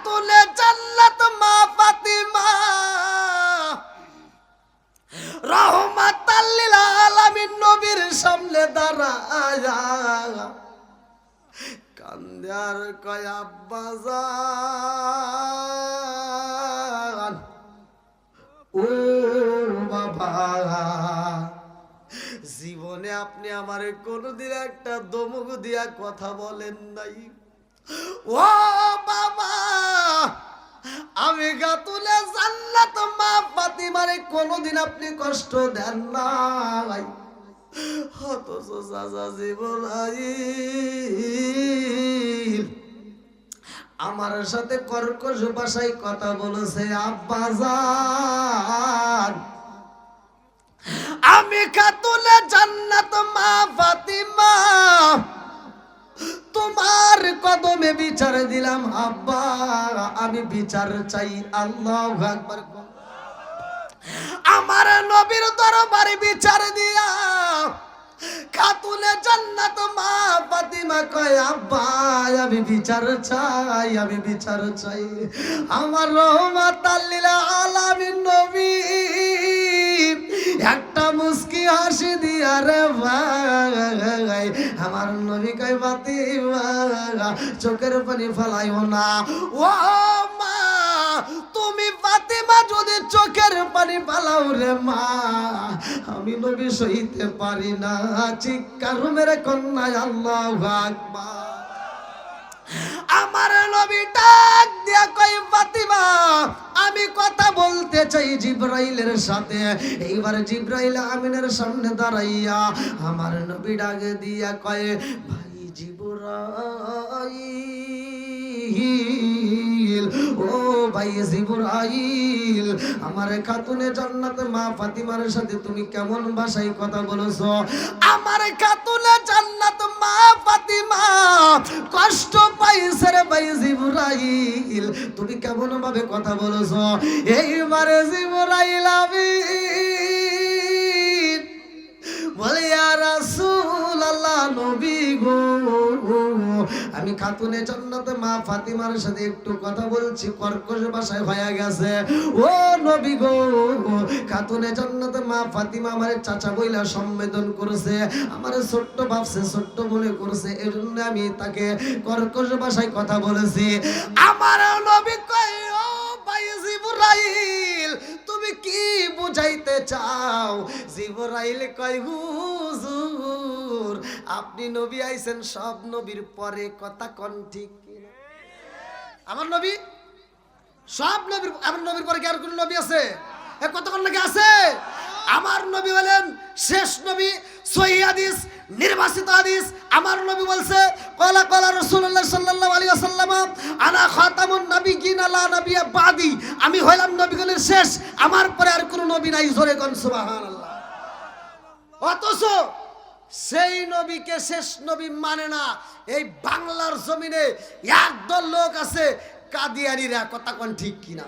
খাতুনে জান্নাত মা ফাতিমা রাহমাতাল লিল আলামিন নবীর সামনে দাঁড়ায়া কান্দে আর কয় আব্বাজান ও বাবা, জীবনে আপনি আমারে কোনদিন একটা দমক দিয়া কথা বলেন নাই। ও বাবা, আমি খাতুনে জান্নাত মা ফাতিমারে কোনদিন আপনি কষ্ট দেন নাই। অথচ চাচা জিবরাইল আমার সাথে কর্কশ ভাষায় কথা বলেছে। আব্বাজান, আমি খাতুনে জান্নাত মা ফাতিমা তোমার কদমে বিচার দিলাম। আব্বা, আমি বিচার চাই। আল্লাহু আকবার। আমার নবীর দরবারে বিচার দিয়া খাতুনে জান্নাত মা ফাতিমা কয় আব্বা, আমি বিচার চাই, আমি বিচার চাই। আমার রহমাতাল লিল আলামিন নবী একটা মুস্কি হাসি দিয়া রে ভাই আমার নবী কয় ফাতিমা চোখের পানি ফেলাইও না। ও মা, তুমি ফাতিমা যদি চোখের পানি ফেলাও রে মা, আমি নবী সইতে পারি না। চিৎকার মেরে কন্যা আল্লাহু আকবার। আমার নবী ডাক দিয়া কই ফাতিমা, আমি কথা বলতে চাই জিবরাইলের সাথে। এইবার জিবরাইল আমিনের সামনে দাঁড়াইয়া আমার নবী ডাক দিয়া কয় ভাই জিবরাইল, ও ভাই জিবরাইল, আমার খাতুনে জান্নাত মা ফাতিমার সাথে তুমি কেমন ভাষায় কথা বলেছো? আমার খাতুনে জান্নাত মা ফাতিমা কষ্ট পাইছে রে ভাই জিবরাইল, তুমি কেমন ভাবে কথা বলেছো? এইবারে জিবরাইল আমিন বলে ইয়া রাসূলুল্লাহ, নবী গো, আমি খাতুনে জান্নাত মা ফাতিমার সাথে একটু কথা বলছি, কর্কশ ভাষায় হয়ে গেছে। ও নবী গো, খাতুনে জান্নাত মা ফাতিমা আমারে চাচা বইলা সম্বোধন করেছে, আমারে ছোট্ট ভাবছে, ছোট্ট মনে করেছে, এজন্য আমি তাকে কর্কশ ভাষায় কথা বলেছি। আমার নবী কয় ও ভাই জিবরাইল, তুমি কি বুঝাইতে চাও? জিবরাইল কয় হুজুর, আপনি নবী আইছেন সব নবীর পরে, কথা কোন ঠিক কিনা? আমার নবী সব নবীর, আমার নবীর পরে কি আর কোন নবী আছে? এ কতক্ষণ লাগে আছে? আমার নবী হলেন শেষ নবী, সহিহ হাদিস, নির্বাচিত হাদিস। আমার নবী বলছে ক্বালা ক্বালা রাসূলুল্লাহ সাল্লাল্লাহু আলাইহি ওয়াসাল্লাম আনা খাতামুন নাবিয়্যিন লা নাবিয়্যা বাদি, আমি হইলাম নবীগণের শেষ, আমার পরে আর কোন নবী নাই। জোরে কোন সুবহানাল্লাহ। অথচ সেই নবীকে শেষ নবী মানে না এই বাংলার জমিনে একদল লোক আছে, কাদিয়ানীরা, কথা কোন ঠিক কিনা?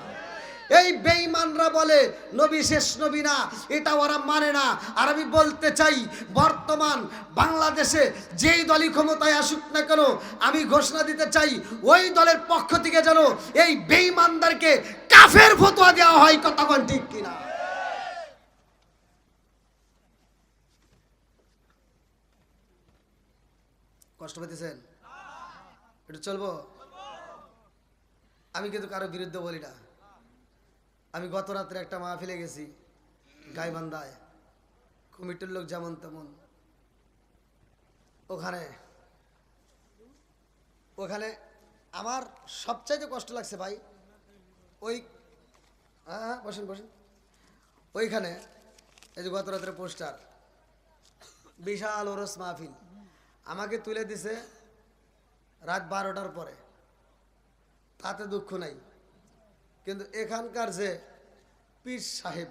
এই বেঈমানরা বলে নবী শেষ নবী না, এটা ওরা মানে না। আর আমি বলতে চাই, বর্তমান বাংলাদেশে যেই দলই ক্ষমতায় আসুক না কেন, আমি ঘোষণা দিতে চাই ওই দলের পক্ষ থেকে যেন এই বেঈমানদেরকে কাফের ফতোয়া দেওয়া হয়, কথা কোন ঠিক কিনা? কষ্ট পেতেছেন? একটু চলবো? আমি কিন্তু কারো বিরুদ্ধে বলি না। আমি গত রাত্রে একটা মাহফিলে গেছি গাইবান্ধায়, কমিটির লোক যেমন তেমন। ওখানে আমার সবচাইতে কষ্ট লাগছে ভাই, ওই হ্যাঁ বসেন বসেন, ওইখানে এই যে গত রাত্রে পোস্টার, বিশাল ওরস মাহফিল, আমাকে তুলে দিছে রাত 12টার পরে, তাতে দুঃখ নাই। কিন্তু এখানকার যে পীর সাহেব,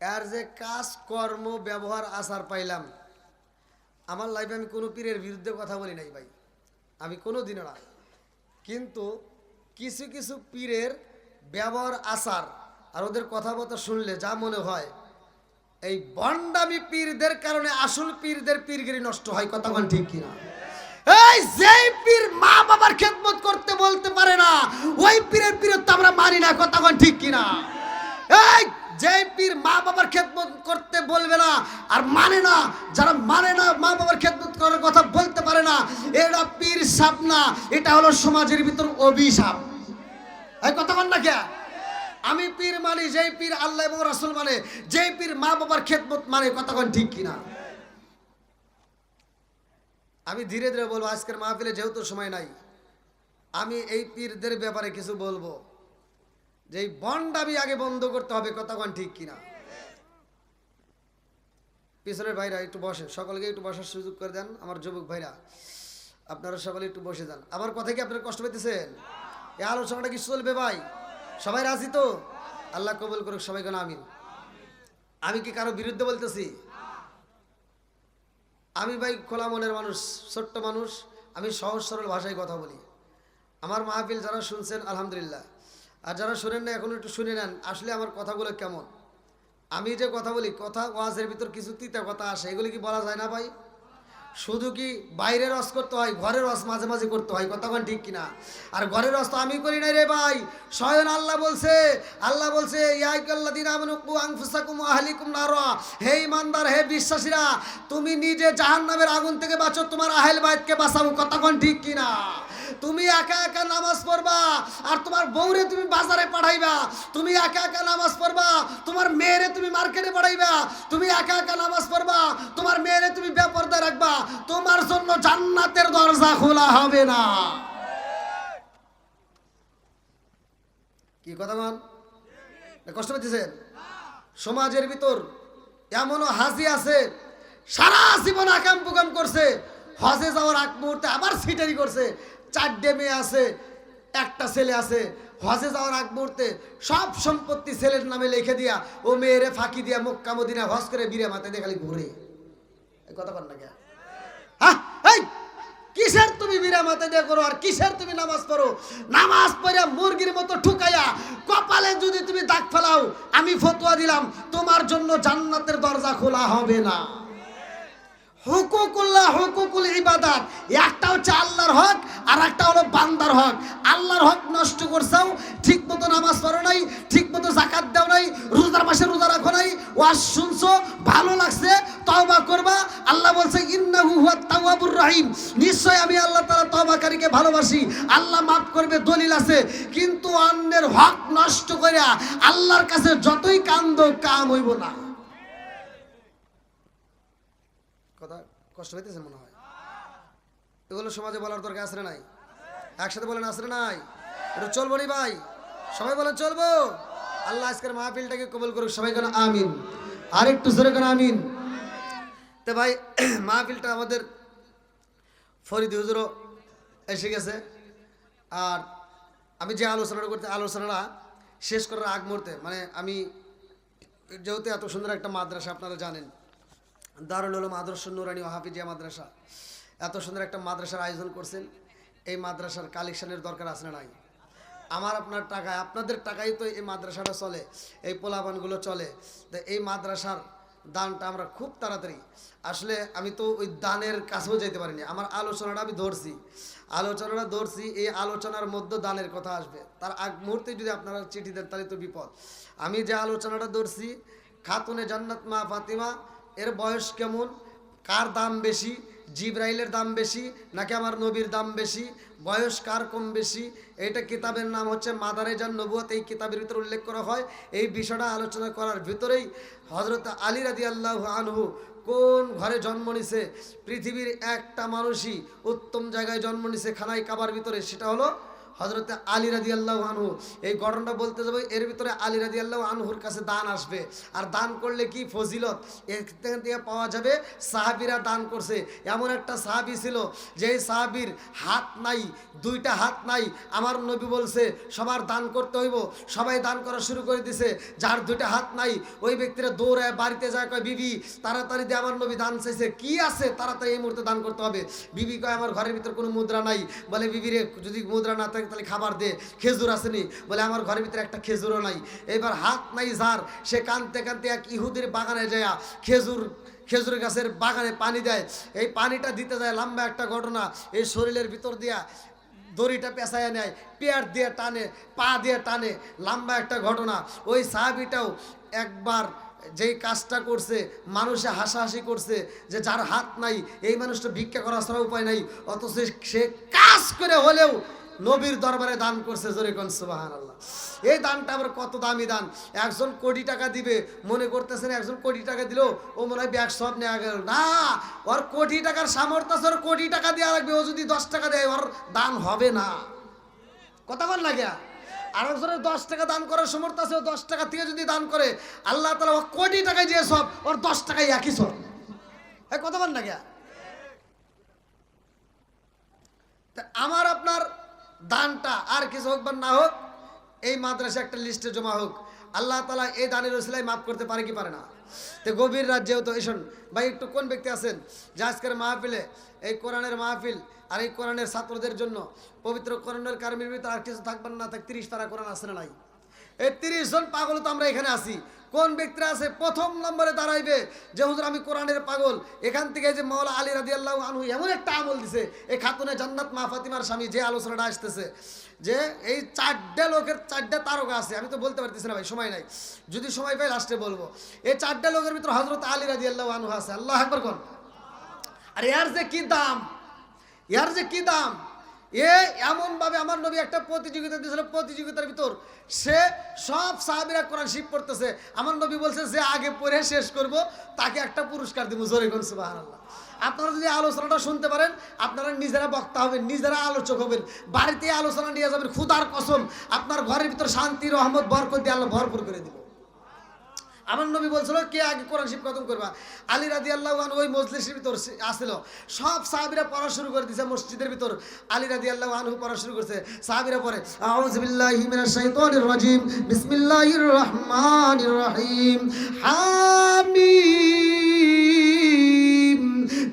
এর যে কাজ কর্ম ব্যবহার আচার পাইলাম, আমার লাইফে আমি কোনো পীরের বিরুদ্ধে কথা বলি নাই ভাই, আমি কোনো দিনও না। কিন্তু কিছু কিছু পীরের ব্যবহার আচার আর ওদের কথাবার্তা শুনলে যা মনে হয়, এই বন্ডামি পীরদের কারণে আসল পীরদের পীরগিরি নষ্ট হয়, কথা বল ঠিক কিনা? এই যেই পীর মা না, কথা কোন ঠিক কিনা? এই যে পীর মা বাবার খেদমত করতে বলবে না আর মানে না, যারা মানে না, মা বাবার খেদমত করার কথা বলতে পারে না, এটা পীর সাপ না, এটা হলো সমাজের ভিতর অভিশাপ। এই কথা কোন না কে? আমি পীর মানি যেই পীর আল্লাহ এবং রাসূল মানে, যেই পীর মা বাবার খেদমত মানে, কথা কোন ঠিক কিনা? আমি ধীরে ধীরে বলবো, আজকের মাহফিলে যেহেতু সময় নাই, আমি এই পীরদের ব্যাপারে কিছু বলবো, যে এই বন্ডামি আগে বন্ধ করতে হবে, কথা কোন ঠিক কিনা? পিছনের ভাইরা একটু বসে, সকলকে একটু বসার সুযোগ করে দেন। আমার যুবক ভাইরা আপনারা সকলে একটু বসে যান। আমার কথা কি আপনারা কষ্ট পেতেছেন? এই আলোচনাটা কি চলবে ভাই? সবাই রাজি তো? আল্লাহ কবুল করুক, সবাই কেন আমিন। আমি কি কারো বিরুদ্ধে বলতেছি? আমি ভাই খোলা মনের মানুষ, ছোট্ট মানুষ, আমি সহজ সরল ভাষায় কথা বলি। আমার মাহফিল যারা শুনছেন আলহামদুলিল্লাহ, আর যারা শুনেন না এখন একটু শুনে নেন আসলে আমার কথাগুলো কেমন। আমি যে কথা বলি, কথা ওয়াজের ভিতর কিছু তিতা কথা আসে, এগুলি কি বলা যায় না ভাই? শুধু কি বাইরের রস করতে হয়, ঘরের রস মাঝে মাঝে করতে হয়, কথা কোন ঠিক কিনা? আর ঘরের রস তো আমি করি নাই রে ভাই, স্বয়ং আল্লাহ বলছে, আল্লাহ বলছে ইয়া আইয়ুহাল্লাযীনা আমানু কু আনফুসাকুম ওয়া আহলিকুম নারা, হে ঈমানদার, হে বিশ্বাসীরা, তুমি নিজে জাহান্নামের আগুন থেকে বাঁচো, তোমার আহল বাইতকে বাঁচাও, কথা কোন ঠিক কিনা? তুমি একা একা নামাজ পড়বা আর তোমার বউরে তুমি বাজারে পাঠাইবা, তুমি একা একা নামাজ পড়বা, তোমার মেয়েরে তুমি মার্কেটে পাঠাইবা, তুমি একা একা নামাজ পড়বা, তোমার মেয়েরে তুমি বেপরদা রাখবা, তোমার জন্য জান্নাতের দরজা খোলা হবে না। কি কথা বল? কষ্ট পেতেছেন? সমাজের ভিতর এমনও হাজি আছে সারা জীবন আকাম পুকাম করছে, হজে যাওয়ার আগ মুহূর্তে আবার সিটারি করছে, 4টে মেয়ে আছে, একটা ছেলে আছে, হজে যাওয়ার আগ মুহূর্তে সব সম্পত্তি ছেলের নামে লিখে দিয়া ও মেয়েরে ফাঁকি দিয়া মক্কা মদিনা হজ করে বীরে মাথায় দিয়ে খালি ঘুরে। এই কথা বল না কে? হ্যাঁ, এই কিসের তুমি বীরে মাথায় দিয়ে করো আর কিসের তুমি নামাজ পড়ো? নামাজ পড়া মুরগির মতো ঠুকাইয়া কপালে যদি তুমি দাগ ফেলাও, আমি ফতোয়া দিলাম তোমার জন্য জান্নাতের দরজা খোলা হবে না। হুকুকুল্লাহ, হুকুকুল ইবাদাত, একটা হচ্ছে আল্লাহর হক আর একটা হলো বান্দার হক। আল্লাহর হক নষ্ট করছাও, ঠিক মতো নামাজ পড়ো নাই, ঠিক মতো যাকাত দাও নাই, রোজার মাসে রোজা রাখো নাই, ওয়াজ শুনছো, ভালো লাগছে, তওবা করবা। আল্লাহ বলছে ইন্নাহু হুয়াত তাওয়াবুর রহিম, নিশ্চয় আমি আল্লাহ তাআলা তওবাকারীকে ভালোবাসি, আল্লাহ মাফ করবে, দলিল আছে। কিন্তু অন্যের হক নষ্ট কইরা আল্লাহর কাছে যতই কান্দো কাম হইব না। কথা কষ্ট হইতেছে মনে হয়? এগুলো সমাজে বলার দরকার আছে না নাই? একসাথে বলেন আছে না নাই? এটা চলবো নি ভাই? সবাই বলেন চলবো। আল্লাহ আজকের মাহফিলটাকে কবুল করুক, সবাই কেন আমিন। আর একটু জোরে কেন আমিন। তো ভাই মাহফিলটা আমাদের ফরিদ হুজুরও এসে গেছে, আর আমি যে আলোচনাটা করতে, আলোচনাটা শেষ করার আগ মুহূর্তে, মানে আমি যেহেতু এত সুন্দর একটা মাদ্রাসা আপনারা জানেন, দারুল উলুম আদর্শ নুরানি ও হাফিজিয়া মাদ্রাসা, এত সুন্দর একটা মাদ্রাসার আয়োজন করছেন, এই মাদ্রাসার কালেকশনের দরকার আছে না নাই? আমার আপনার টাকায়, আপনাদের টাকায় তো এই মাদ্রাসাটা চলে, এই পোলাপানগুলো চলে। তো এই মাদ্রাসার দানটা আমরা খুব তাড়াতাড়ি, আসলে আমি তো ওই দানের কাছেও যেতে পারিনি, আমার আলোচনাটা আমি ধরছি, এই আলোচনার মধ্যে দানের কথা আসবে, তার আগ মুহূর্তে যদি আপনারা চিঠি দেন তাহলে তো বিপদ। আমি যে আলোচনাটা ধরছি, খাতুনে জান্নাত মা ফাতিমা, এর বয়স কেমন, কার দাম বেশি, জিবরাইলের দাম বেশি নাকি আমার নবীর দাম বেশি, বয়স কার কম বেশি, এইটা কিতাবের নাম হচ্ছে মাদারেজান নবুয়ত, এই কিতাবের ভিতরে উল্লেখ করা হয়। এই বিষয়টা আলোচনা করার ভিতরেই হযরত আলী রাদিয়াল্লাহু আনহু কোন ঘরে জন্ম নিছে, পৃথিবীর একটা মানুষই উত্তম জায়গায় জন্ম নিছে খানায় কাবার ভিতরে, সেটা হলো হযরত আলী রাদিয়াল্লাহু আনহু। এই ঘটনাটা বলতে যাবো, এর ভিতরে আলী রাদিয়াল্লাহু আনহুর কাছে দান আসবে, আর দান করলে কি ফজিলত এখান থেকে পাওয়া যাবে। সাহাবীরা দান করছে, এমন একটা সাহাবী ছিল যে সাহাবীর হাত নাই, 2টা হাত নাই। আমার নবী বলছে সবার দান করতে হইব, সবাই দান করা শুরু করে দিছে। যার 2টা হাত নাই ওই ব্যক্তিরা দৌড়ায় বাড়িতে যায়, কয় বিবি তাড়াতাড়ি দিয়ে, আমার নবী দান চাইছে, কি আছে তাড়াতাড়ি এই মুহূর্তে দান করতে হবে। বিবি কয় আমার ঘরের ভিতর কোনো মুদ্রা নাই। বলে বিবি রে, যদি মুদ্রা না থাকে তাহলে খাবার দে, খেজুর আসেনি। বলে আমার ঘরের ভিতরে একটা খেজুরও নাই। এবার হাত নাই যার, সে কানতে কানতে এক ইহুদির বাগানে যায় খেজুর গাছের বাগানে পানি দেয়। এই পানিটা দিতে যায়, লম্বা একটা ঘটনা, এই শরীরের ভিতর দিয়া দড়িটা পেঁচাইয়া নেয়, পেট দিয়ে টানে, পা দিয়ে টানে, লম্বা একটা ঘটনা। ওই সাহাবীটাও একবার যেই কাজটা করছে, মানুষে হাসাহাসি করছে যে যার হাত নাই এই মানুষটা ভিক্ষা করা ছাড়া উপায় নাই, অথচ সে কাজ করে হলেও নবীর দরবারে দান করছে। জোরে কোন সুবহানাল্লাহ। এই দানটা আবার কত দামি দান। একজন কোটি টাকা দিবে মনে করতেছেন, একজন কোটি টাকা দিল ও মনে হয় ব্যাগ সব নেওয়া গেল না, ওর কোটি টাকার সামর্থ্য আছে, ওর কোটি টাকা দেওয়া লাগবে। ও যদি 10 টাকা দেয় ওর দান হবে না, কথা বল লাগে। আর একজনের 10 টাকা দান করার সামর্থ্য আছে, ও 10 টাকা থেকে যদি দান করে আল্লাহ তাআলা ও কোটি টাকায় দিয়ে সব, ওর 10 টাকায় একই সব। এই কথা বল লাগে। আমার আপনার দানটা আর কিছু হোক বা না হোক, এই মাদ্রাসা একটা লিস্টে জমা হোক, আল্লাহ তাআলা এই দানের ওসিলায় মাফ করতে পারে কি পারে না? তো গভীর রাত যেহেতু এসন ভাই, একটু কোন ব্যক্তি আছেন যে আজকের মাহফিলে, এই কোরআনের মাহফিল আর এই কোরআনের ছাত্রদের জন্য পবিত্র কোরআনের কারিমের ভিতরে আর কিছু থাকবেন না থাক 30 পারা কোরআন আছে না নাই? এই 30 জন পাগল তো আমরা এখানে আছি। কোন ব্যক্তিরা আছে প্রথম নম্বরে দাঁড়াইবে যে হুজুর আমি কোরআনের পাগল? এখান থেকে যে মাওলা আলী রাদিয়াল্লাহু আনহু এমন একটা আমল দিছে, এই খাতুনে জান্নাত মা ফাতিমার স্বামী যে আলোচনাটা আসতেছে, যে এই 4টে লোকের 4টে তারকা আছে। আমি তো বলতে পারতেছি না ভাই, সময় নাই, যদি সময় পাই লাস্টে বলবো। এই 4টে লোকের ভিতরে হযরত আলী রাদিয়াল্লাহু আনহু আছে। আল্লাহু আকবার কোন। আর এর যে কি দাম, এর যে কি দাম! এ এমন ভাবে আমার নবী একটা প্রতিযোগিতা দিয়েছিল, প্রতিযোগিতার ভিতর সে সব সাহাবীরা কোরআন শিফট করতেছে। আমার নবী বলছে যে আগে পড়ে শেষ করব তাকে একটা পুরস্কার দিব। জোরে কোন সুবহানাল্লাহ। আপনারা যদি আলোচনাটা শুনতে পারেন, আপনারা নিজেরা বক্তা হবেন, নিজেরা আলোচক হবেন, বাড়িতে আলোচনা নিয়ে যাবেন, খুদার কসম আপনার ঘরের ভিতর শান্তি রহমত বরকত দিয়ে আল্লাহ ভরপুর করে দিব। আমার নবী বলছিল কে আগে কোরআন শিফট খতম করবা? আলী রাদিয়াল্লাহু আনহু ওই মজলিসের ভিতর আসছিল, সব সাহাবীরা পড়া শুরু করে দিয়েছে মসজিদের ভিতর। আলী রাদিয়াল্লাহু আনহু পড়া শুরু করছে, সাহাবীরা পড়ে আউযু বিল্লাহি মিনাশ শাইতানির রাজিম বিসমিল্লাহির রহমানির রহিম হামিম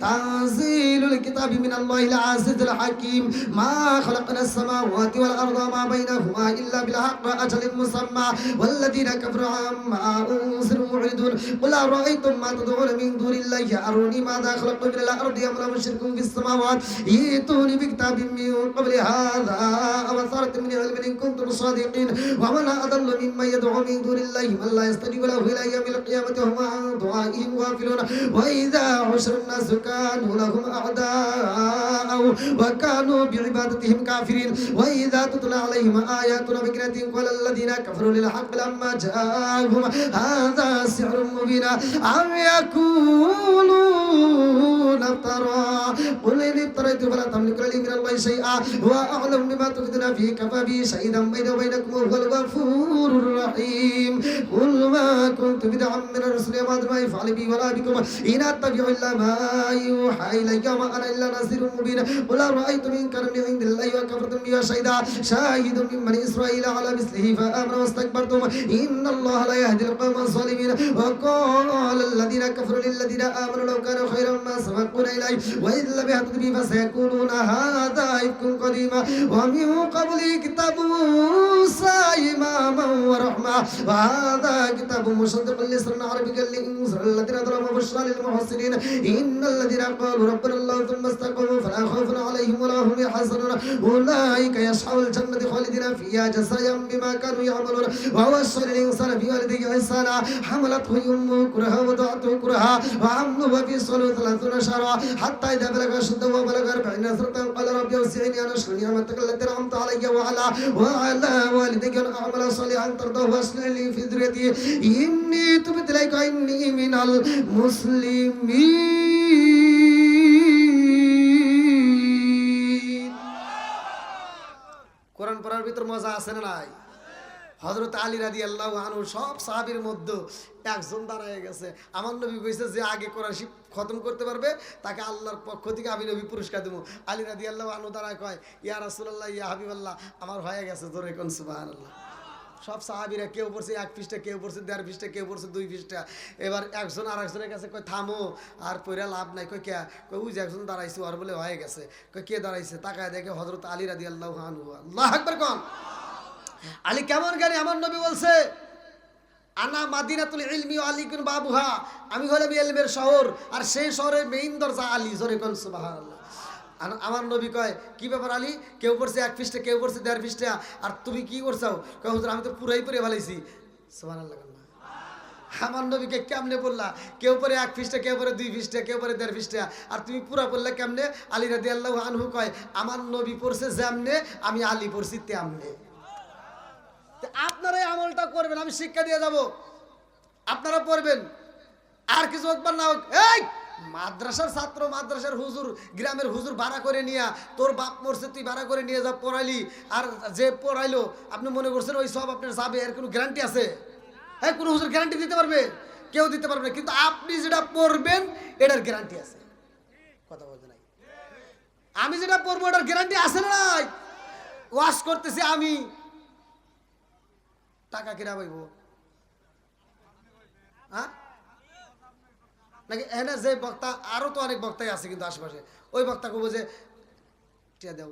তানজিলুল কিতাবি মিনাল্লাহিল আজিজিল হাকিম মা খালাকনাস সামাওয়াতি ওয়াল আরদা মা বাইনাহুমা ইল্লা বিল হাক্কি ওয়া আজালিন মুসাম্মা ওয়াল্লাযীনা কাফারু আম্মা উনজিরু মু'রিদুন কুল আরাআইতুম মা তাদউনা মিন দুনিল্লাহি আরুনি মাযা খালাকু মিনাল আরদি আম লাহুম শিরকুন ফিস সামাওয়াত ইতুনি বিকিতাবিম মিন ক্বাবলি হাযা আw আসারাতিন মিন ইলমিন ইন কুনতুম সাদিকিন ওয়া মান আদাল্লু মিম্মান ইয়াদউ মিন দুনিল্লাহি মান লা ইয়াস্তাজিবু লাহু ইলা ইয়াউমিল কিয়ামাতি ওয়া হুম আন দুআইহিম গাফিলুন ওয়া ইযা হুশিরun নাস كانوا لهم أعداء وكانوا بعبادتهم كافرين وإذا تتلى عليهم آياتنا بينات قال الذين كفروا للحق لما جاءهم هذا سحر مبين أم يقولون افترى قل إن افتريت فلا تملك لي من الله شيئا وأعلم بما تفيدون فيه كفى بي شهيدا بيني وبينكم وهو الغفور الرحيم قل ما كنت بدعا من الرسل وما أدري ما يفعل بي ولا بكم إن أتبع إلا ما يوحى إلي وما أنا إلا نذير مبين قل أرأيتم إن كان من عند الله وكفرتم به شهيدا شاهد من بني إسرائيل على مثله فآمنوا واستكبرتم إن الله لا يهدي القوم الظالمين وقال الذين كفروا للذين آمنوا لو كانوا خيرا ما سبقونا إليه وإذ لم يهتدوا به فسيقولون هذا إفك قديم ومن قبله كتاب موسى إماما ورحمة وهذا كتاب مصدق لسانا عربيا لينذر الذين ظلموا وبشرى للمحسنين إن الذين قالوا ربنا الله ثم استقاموا فلا خوف عليهم ولا هم يحزنون أولئك يصحبون الجنة خالدين فيها جزاء بما كانوا يعملون ووصى الإنسان بوالديه إحسانا حملته أمه كرها ووضعته كرها وحمله وفصاله 30 شهرا حتى إذا بلغ أشده وبلغ 40 سنة قال رب أوزعني أن أشكر نعمتك التي أنعمت علي وعلى والدي أن أعمل صالحا ترضاه وأصلح لي في ذريتي إني تبت إليك إني من المسلمين কোরআন পড়ার ভিতর মজা আছে না নাই? হযরত আলী রাদিয়াল্লাহু আনহু সব সাহাবীর মধ্যে একজন দাঁড়ায় গেছে। আমার নবী কইছে যে আগে কোরআন খতম করতে পারবে তাকে আল্লাহর পক্ষ থেকে আমি নবী পুরস্কার দেব। আলী রাদিয়াল্লাহু আনহু দাঁড়ায় কয় ইয়া রাসূলুল্লাহ ইয়া হাবিবাল্লাহ আমার হয়ে গেছে। জোরে কোন সুবহানাল্লাহ। সব সাহাবীরা কেউ পড়ছে 1 পৃষ্ঠা, কেউ পড়ছে 1.5 পৃষ্ঠা, কেউ পড়ছে 2 পৃষ্ঠা। এবার একজন আর একজনের কাছে কয় থামো, আর পড়া লাভ নাই। কয় কে? কয় ওই যে একজন দাঁড়াইছে ওর বলে হয়ে গেছে। কয় কে দাঁড়াইছে? তাকায় দেখে হযরত আলী রাদিয়াল্লাহু আনহু। আল্লাহু আকবার কোন। আলী কেমন জ্ঞানী? আমার নবী বলছে আনা মাদিনাতুল ইলমি ওয়া আলী কুন বাবুহা, আমি হলাম ইলমের শহর আর সেই শহরের মেইন দরজা আলী। জোরে কোন সুবহানাল্লাহ। আমার নবী কয় কি ব্যাপার আলী, কেউ পড়ছে 1 পৃষ্ঠা, কেউ পড়ছে 1.5 পৃষ্ঠা, আর তুমি কি করছো? কয় হুজুর আমি তো পুরাই পড়ে ফেলাইছি। সুবহানাল্লাহ। আমার নবীকে কেমনে বললা? কেউ পরে 1 পৃষ্ঠা, কেউ পরে 2 পৃষ্ঠা, কেউ পরে 1.5 পৃষ্ঠা, আর তুমি পুরা বললে কেমনে? আলী রাদিয়াল্লাহু আনহু কয় আমার নবী পড়ছে যেমনে, আমি আলী পড়ছি তেমনে। আপনারা এই আমলটা করবেন, আমি শিক্ষা দিয়ে যাব, আপনারা পড়বেন। আর কিছু একবার না হোক, এই মাদ্রাসার ছাত্র, মাদ্রাসার হুজুর, গ্রামের হুজুর ভাড়া করে নিয়ে, তোর বাপ মরছে তুই ভাড়া করে নিয়ে যা পড়াইলি, আর যে পড়াইলো আপনি মনে করছেন ওই সব আপনার যাবে, এর কোনো গ্যারান্টি আছে? হ্যাঁ, কোনো হুজুর গ্যারান্টি দিতে পারবে? কেউ দিতে পারবে না। কিন্তু আপনি যেটা পড়বেন এটার গ্যারান্টি আছে। কথা বলতে নাই, আমি যেটা পড়বো এটার গ্যারান্টি আছে না নাই? ওয়াশ করতেছি আমি, টাকা কিনা পাইব? হ্যাঁ নাকি এনে যে বক্তা, আরো তো অনেক বক্তাই আছে কিন্তু আশেপাশে, ওই বক্তা কব যে টিয়া দেও,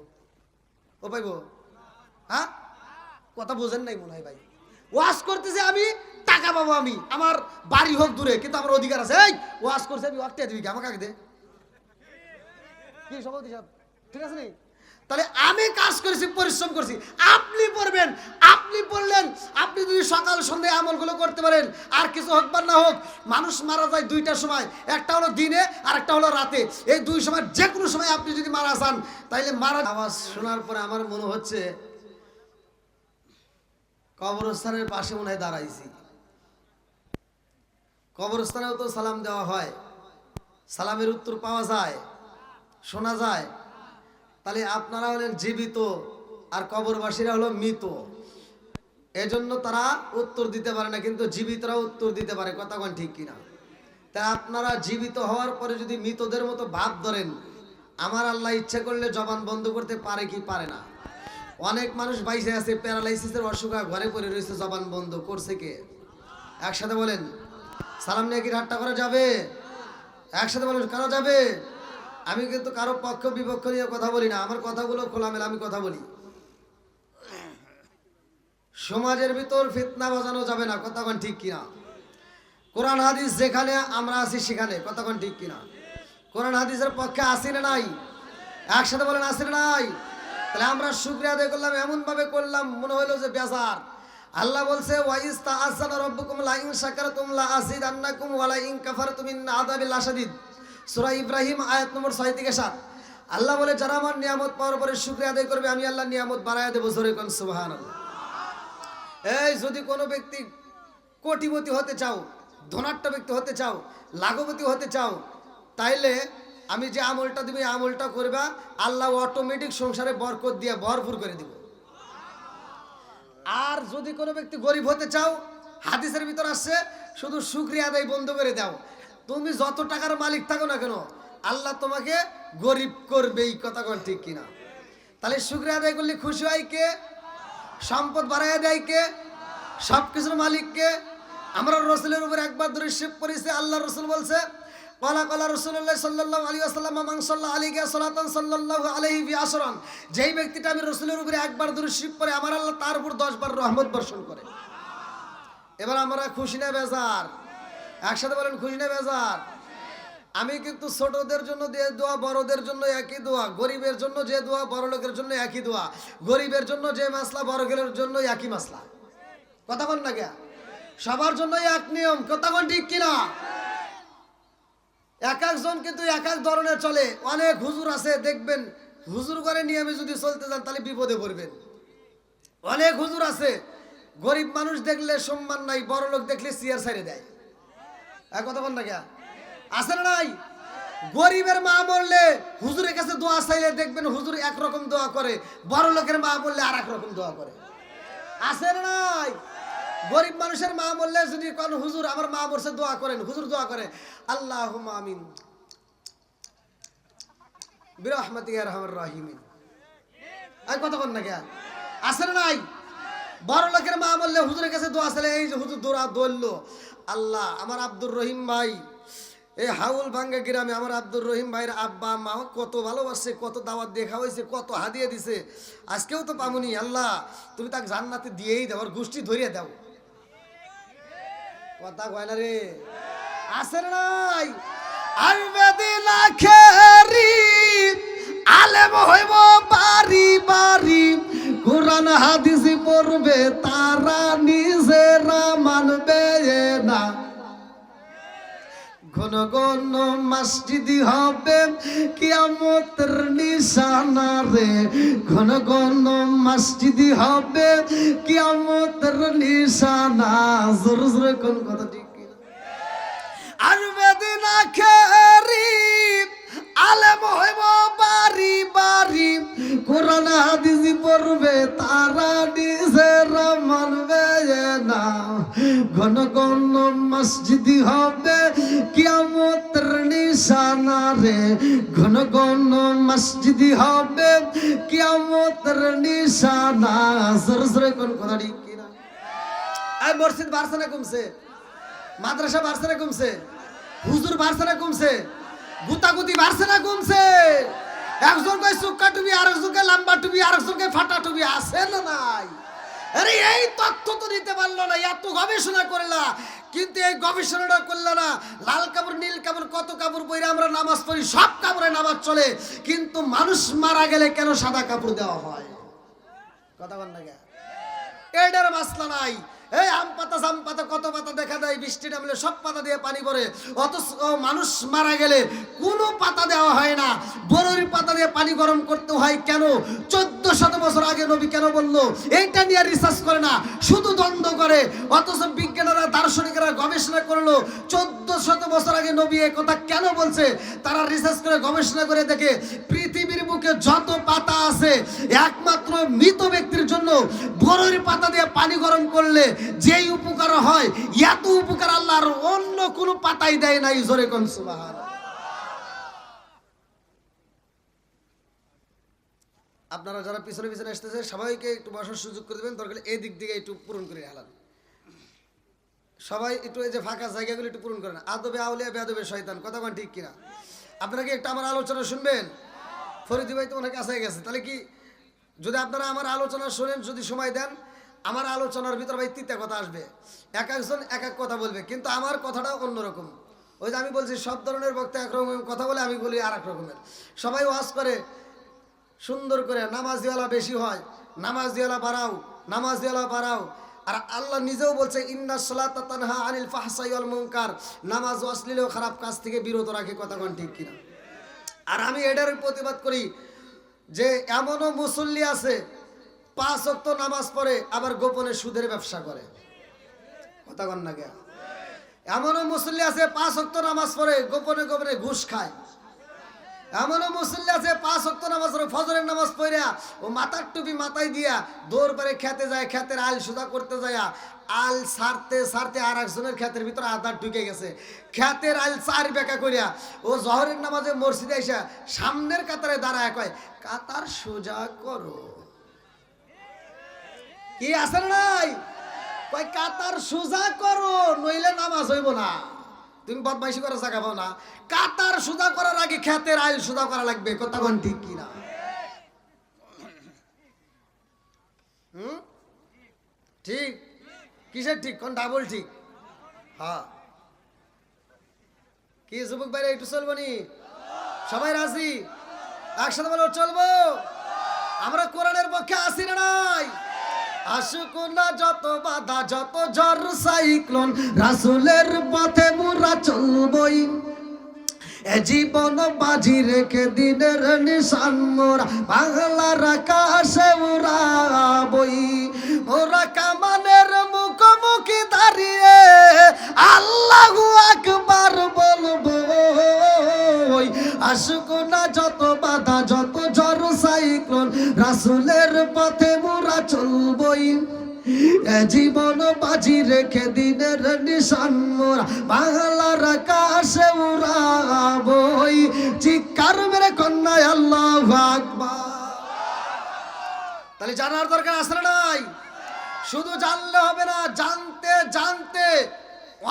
ও পাইব? হ্যাঁ, কথা বোঝেন নাই মনে হয় ভাই। ওয়াশ করতেছি আমি, টাকা পাবো আমি, আমার বাড়ি হোক দূরে, কিন্তু আমার অধিকার আছে। এই ওয়াশ করছে আমি, ওয়াক্তিয়া দিবি কি? আমাকে আগে দে। কি সভাপতি সাহেব, ঠিক আছে নি? তাহলে আমি কাজ করেছি, পরিশ্রম করছি, আপনি পড়বেন। আপনি পড়লেন, আপনি যদি সকাল সন্ধ্যায় আমলগুলো করতে পারেন, আর কিছু হোক বা না হোক, মানুষ মারা যায় 2টার সময়, একটা হলো দিনে আর একটা হলো রাতে। এই 2 সময় যে কোনো সময় আপনি যদি মারা যান, তাইলে মারা আওয়াজ শোনার পরে আমার মনে হচ্ছে কবরস্থানের পাশে মনে হয় দাঁড়াইছি। কবরস্থানেও তো সালাম দেওয়া হয়, সালামের উত্তর পাওয়া যায়, শোনা যায়। তাহলে আপনারা হলেন জীবিত আর কবরবাসীরা হলো মৃত, এজন্য তারা উত্তর দিতে পারে না, কিন্তু জীবিতরা উত্তর দিতে পারে। কথা কোন ঠিক কিনা? তা আপনারা জীবিত হওয়ার পরে যদি মৃতদের মতো ভাব ধরেন, আমার আল্লাহ ইচ্ছা করলে জবান বন্ধ করতে পারে কি পারে না? অনেক মানুষ বাইসে আছে, প্যারালাইসিসের অসুখ, ঘরে পড়ে রয়েছে, জবান বন্ধ করছে কে? একসাথে বলেন, সালাম নিয়ে কি ঠাট্টা করা যাবে? একসাথে বলেন, করা যাবে? আমি কিন্তু কারো পক্ষ বিপক্ষ নিয়ে কথা বলি না, আমার কথাগুলো খোলামেলা আমি কথা বলি। সমাজের ভিতর ফিতনা বাজানো যাবে না। কথা কোন ঠিক কিনা? কোরআন হাদিস যেখানে আমরা আছি সেখানে। কথা কোন ঠিক কিনা? কোরআন হাদিসের পক্ষে আসি না নাই? একসাথে বলেন, আসি না নাই? তাহলে আমরা শুকরিয়া আদায় করলাম, এমন ভাবে করলাম মনে হলো যে বেজার। আল্লাহ বলছে ওয়াইস তাআযানা রাব্বুকুম লা ইন শাকারতুম লা আযীদান্নাকুম ওয়া লা ইন কাফারতুম ইন্না আযাবি লাশাদীদ। সূরা ইব্রাহিম আয়াত নম্বর 6 থেকে 7। আল্লাহ বলে যারা আমার নিয়ামত পাওয়ার পরে শুকরিয়া আদায় করবে, আমি আল্লাহ নিয়ামত বাড়ায়া দেব। জোরে কোন সুবহানাল্লাহ। এই যদি কোনো ব্যক্তি কোটিপতি হতে চাও, ধনাঢ্য ব্যক্তি হতে চাও, লাখপতি হতে চাও, তাইলে আমি যে আমলটা দিব এই আমলটা করবা, আল্লাহ অটোমেটিক সংসারে বরকত দিয়ে ভরপুর করে দিব। আর যদি কোনো ব্যক্তি গরিব হতে চাও, হাদিসের ভিতর আসছে শুধু শুকরিয়া আদায় বন্ধ করে দাও, তুমি যত টাকার মালিক থাকো না কেন, আল্লাহ তোমাকে গরিব করবেই। কথা কোন ঠিক কিনা? তাহলে শুকরিয়া আদায় করলে খুশি হয় কে? সম্পদ বাড়াইয়া দেয় কে? সবকিছুর মালিক কে? আমরা রসুলের উপর একবার দৃশ্যেপ করেছি। আল্লাহ রসুল বলছে কলা কলা রসুল্লাহ সাল্লাল্লাহু আলাইহি ওয়াসাল্লাম মান সাল্লাল্লাহু আলাইহি সালাতান সাল্লাল্লাহু আলাইহি বি আশরান। যেই ব্যক্তিটা আমি রসুলের উপরে একবার দৃশ্যেপ করে, আমার আল্লাহ তার উপর 10 বার রহমত বর্ষণ করে। এবার আমরা খুশি না বেজার? একসাথে বলেন, খুশি না বেজার? আমি কিন্তু ছোটদের জন্য যে দোয়া, বড়দের জন্য একই দোয়া, গরিবের জন্য যে দোয়া, বড় লোকের জন্য একই দোয়া, গরিবের জন্য যে মাসলা, বড় লোকের জন্য একই মাসলা। কথা বল না কে? সবার জন্য এক নিয়ম। কথা বল ঠিক কিনা? এক একজন কিন্তু এক এক ধরনের চলে। অনেক হুজুর আছে, দেখবেন হুজুর করে নিয়মে যদি চলতে যান তাহলে বিপদে পড়বেন। অনেক হুজুর আছে, গরিব মানুষ দেখলে সম্মান নাই, বড় লোক দেখলে চেয়ার ছাইড়ে দেয়। কথা বল না কে? আছে না নাই? গরিবের মা বললে হুজুরের কাছে দোয়া চাইলে দেখবেন হুজুর একরকম দোয়া করে, বড় লোকের মা বললে আর এক রকম দোয়া করে। আছে না নাই? গরিব মানুষের মা বললে যদি কোন হুজুর আমার মা বলছে দোয়া করেন, হুজুর দোয়া করে আল্লাহুম্মা আমিন বিরহমাতিকা ইয়া আরহামার রাহিমিন। আর কথা বল না কে? আছে না নাই? বড় লোকের মা বললে হুজুরের কাছে দোয়া চাইলে এই যে হুজুর দোয়া দৌড়লো, আল্লাহ আমার আব্দুর রহিম ভাই এই হাউল ভাঙ্গা গ্রামে, আমার আব্দুর রহিম ভাইয়ের আব্বা মা কত ভালোবাসে, কত দাওয়াত দেখা হয়েছে, কত হাদিয়া দিছে, আজকেও তো পামুনি, আল্লাহ তুমি তাকে জান্নাতে দিয়েই দাও, আর গোষ্ঠী ধরিয়ে দাও। কথা কয় না রে? আছে নাই? আলবেদিনা খেরি আলেম হইব বাড়ি বাড়ি, কোরআন হাদিস পড়বে তারা নিজেরা মানবে না। ঘন ঘন মসজিদি হবে কিয়ামতের নিশানা রে, ঘন ঘন মসজিদি হবে কিয়ামতের নিশানা। জোর জোরে কোন কথা ঠিক কিনা? আর বেদিন আখেরি আলেম হইব বাড়ি বাড়ি, কোরআন হাদিস পড়বে তারা নিজেরা মানবে না। ঘন ঘন মসজিদি হবে কিয়ামতের নিশানা রে, ঘন ঘন মসজিদি হবে কিয়ামতের নিশানা। জোরে জোরে কোন কথা ঠিক কিনা? এই মসজিদ বাড়ছে না কমছে? মাদ্রাসা বাড়ছে না কমছে? হুজুর বাড়ছে না কমছে? গুতাগুতি বাড়ছে না কমছে? একজন কয় চুক্কা টুপি, আরেকজনকে লম্বা টুপি, আরেকজনকে ফাটা টুপি, আছে না নাই? আরে এই তথ্য তো নিতে পারলো না, এত গবেষণা করলা, কিন্তু এই গবেষণাটা করলো না। লাল কাপড় নীল কাপড় কত কাপড় পরে আমরা নামাজ পড়ি, সব কাপড়ে নামাজ চলে, কিন্তু মানুষ মারা গেলে কেন সাদা কাপড় দেওয়া হয়? কথা বল না কে? এটার মাসলা নাই। এই আম পাতা জাম পাতা কত পাতা দেখা যায়, বৃষ্টি নামলে সব পাতা দিয়ে পানি পড়ে, অথচ মানুষ মারা গেলে কোনো পাতা দেওয়া হয় না, বরুরি পাতা দিয়ে পানি গরম করতে হয় কেন? 1400 বছর আগে নবী কেন বললো? এইটা নিয়ে রিসার্চ করে না, শুধু দ্বন্দ্ব করে। অথচ বিজ্ঞানীরা দার্শনিকরা গবেষণা করলো 1400 বছর আগে নবী এই কথা কেন বলছে। তারা রিসার্চ করে গবেষণা করে দেখে পৃথিবীর বুকে যত পাতা আছে একমাত্র মৃত ব্যক্তির জন্য বরুরি পাতা দিয়ে পানি গরম করলে যেই উপকার হয়, এত উপকার আল্লাহর অন্য কোন পাতাই দেয় নাই। জোরে কোন সুবহানাল্লাহ। আপনারা যারা পিছনে পিছনে আসতেছে সবাইকে একটু বসার সুযোগ করে দেবেন, দরকার এই দিক দিকে একটু পূরণ করে হেলান। সবাই একটু এই যে ফাঁকা জায়গাগুলো একটু পূরণ করেন। আদবে আউলিয়া বেয়াদবে শয়তান, কথা কোন ঠিক কিনা? আপনারা কি একটু আমার আলোচনা শুনবেন? ফরিদি ভাই তো অনেক কাছে গেছে, তাহলে কি যদি আপনারা আমার আলোচনা শুনেন, যদি সময় দেন, আমার আলোচনার ভিতর ভাই তিনটা কথা আসবে, এক একজন এক এক কথা বলবে, কিন্তু আমার কথাটা অন্যরকম। ওই যে আমি বলছি সব ধরনের বক্তা একরকম কথা বলে, আমি বলি আর এক রকমের। সবাই ওয়াজ করে সুন্দর করে, নামাজিওয়ালা বেশি হয়, নামাজিওয়ালা বাড়াও, নামাজিওয়ালা বাড়াও। আর আল্লাহ নিজেও বলছে ইন্নাস সালাতা তানহা আনিল ফাহশাই ওয়াল মুনকার, নামাজ অশ্লীল ও খারাপ কাজ থেকে বিরত রাখে, কথা কোন ঠিক কিনা? আর আমি এটার প্রতিবাদ করি যে এমনও মুসল্লি আছে 5 ওয়াক্ত নামাজ পড়ে আবার গোপনে সুদের ব্যবসা করে, কথা কন না কে? এমনও মুসল্লি আছে 5 ওয়াক্ত নামাজ পড়ে গোপনে গোপনে ঘুষ খায়। এমনও মুসল্লি আছে 5 ওয়াক্ত নামাজ পড়ে, ফজরের নামাজ পড়া ও মাথার টুপি মাথায় দিয়া দৌড় পারে খেতে যায়, খেতের আল সুদা করতে যায়, আল সারতে সারতে আর একজনের ক্ষেতের ভিতরে আধার ঢুকে গেছে, ক্ষেতের আল 4 বেকা করিয়া ও জহরের নামাজে মসজিদে এসে সামনের কাতারে দাঁড়ায় কয় কাতার সোজা করো। কি আছে নাই? কয় কাতার সোজা করো, নইলে নামাজ হইব না। তুমি বদমাইশি করে জায়গা পাও না, কাতার সোজা করার আগে ক্ষেতের আইল সোজা করা লাগবে, কথা কোন ঠিক কিনা? ঠিক কিসের ঠিক? কোন ডাবল ঠিক? হ্যাঁ। কি যুবক ভাইরা একটু চলবো নি? সবাই রাজি? একসাথে বলো চলবো। আমরা কোরআনের পক্ষে আসি না নাই? আসুক না যত বাধা যত ঝড় সাইক্লোন, রাসূলের পথে মোরা চলবই, এ জীবন বাজি রেখে দিনের নিশান মোরা বাংলার আকাশে উড়াবই। মোরা কামানের মুখোমুখি দাঁড়িয়ে আল্লাহু আকবার বলবো। আসুক না যত বাধা যত ঝড় সাইক্লোন, রাসূলের পথে মোরা চলবই, জীবন বাজি রেখে দিনের নিশান মোরা বাংলার আকাশে উড়াবই। চিৎকার মেরে কন্যায় আল্লাহু আকবার। তাহলে জানার দরকার আছে না নাই? শুধু জানলে হবে না, জানতে জানতে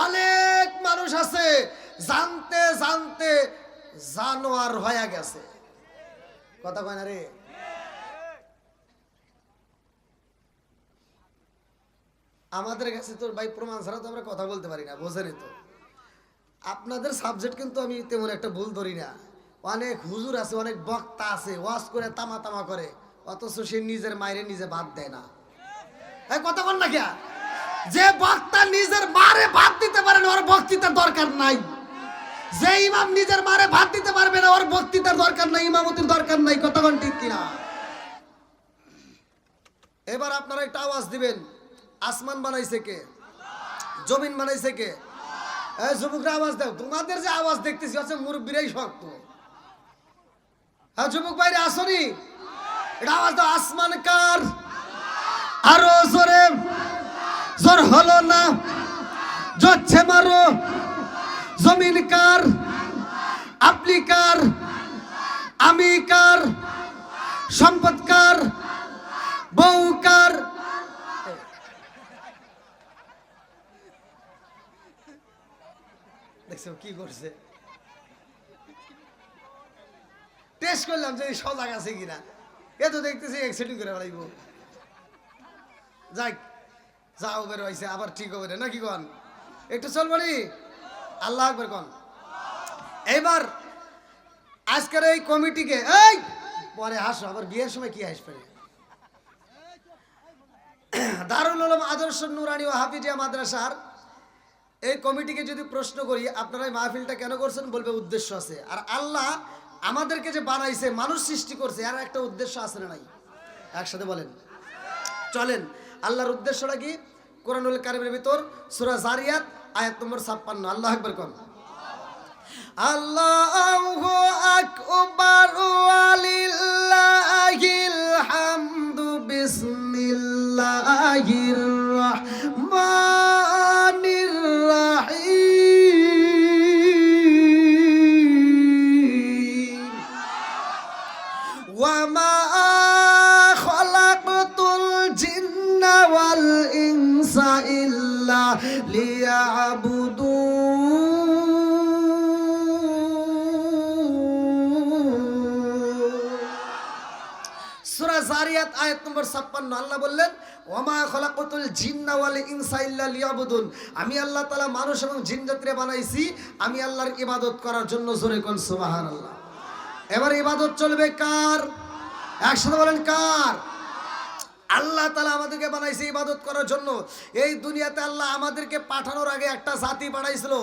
অনেক মানুষ আছে জানতে জানতে জানোয়ার হয়ে গেছে, কথা কয় না রে? আমাদের কাছে তো ভাই প্রমাণ ছাড়া তো আমরা কথা বলতে পারি না, বোঝেনি তো? আপনাদের সাবজেক্ট কিন্তু আমি তেমন একটা ভুল ধরি না, অনেক হুজুর আছে, অনেক বক্তা আছে, ওয়াজ করে তামা তামা করে, অথচ সে নিজের মায়ের নিজে ভাত দেয় না। এই কথা বল না কে? যে বক্তা নিজের মারে ভাত দিতে পারে না, ওর বক্তৃতার দরকার নাই। যে ইমাম নিজের মারে ভাত দিতে পারবে না, ওর বক্তৃতার দরকার নাই, ইমামতির দরকার নাই। কথা বল ঠিক কিনা? এবার আপনারা একটা আওয়াজ দিবেন, আসমান বানাইছে কে? জমিন বানাইছে কে? এই যুবকরা আওয়াজ দাও। তোমাদের যে আওয়াজ দেখতেছি হচ্ছে মুরব্বীরাই শক্ত। হ্যাঁ যুবক ভাইরা আসনি, এটা আওয়াজ দাও। আসমান কার? আরো জোরে। জোর হলো না, জোরছে মারো। জমিন কার? আপনি কার? আমি কার? সম্পদ কার? বউ কার? দেখছো কি করছে? টেস্ট করলাম যে সজাগ আছে কিনা। এ তো দেখতেছি এক্সিডেন্ট করে বেড়াইব। যাক, যাও বের হয়েছে, আবার ঠিক হবে না নাকি কন? একটু চলবনি? আল্লাহ আকবার কন। এইবার আজকের এই কমিটিকে, এই পরে হাসো, আবার বিয়ের সময় কি হাসবে? দারুল উলুম আদর্শ নুরানি ও হাফিজিয়া মাদ্রাসার এই কমিটিকে যদি প্রশ্ন করি, আপনারা এই মাহফিলটা কেন করছেন, বলবে উদ্দেশ্য আছে। আর আল্লাহ আমাদেরকে যে বানাইছে, মানুষ সৃষ্টি করছে, আর একটা উদ্দেশ্য আছে না নাই? একসাথে বলেন, চলেন। আল্লাহর উদ্দেশ্যটা কি? কোরআনুল কারীমের ভিতর সূরা জারিয়াত আয়াত নম্বর 56। আল্লাহ আকবার কোন। আল্লাহু আকবার ওয়ালিল্লাহিল হামদু বিসমিল্লাহির রাহমানির রাহিম। ওয়া মা খালাকতুল জিন্না ওয়াল ইনসা ইল্লা লিয়াবুদুন। সূরা জারিয়াত আয়াত নম্বর 56। আল্লাহ বললেন, ওয়ামা খালাকাতুল জিন্না ওয়াল ইনসা ইল্লা লিয়াবুদুন। আমি আল্লাহ তাআলা মানুষ এবং জিন জাতিকে বানাইছি আমি আল্লাহর ইবাদত করার জন্য। জোরে কোন সুবহানাল্লাহ। এবার ইবাদত চলবে কার? একসাথে বলেন কার? আল্লাহ তাআলা আমাদেরকে বানাইছে ইবাদত করার জন্য। এই দুনিয়াতে আল্লাহ আমাদেরকে পাঠানোর আগে একটা জাতি বানাইছিল,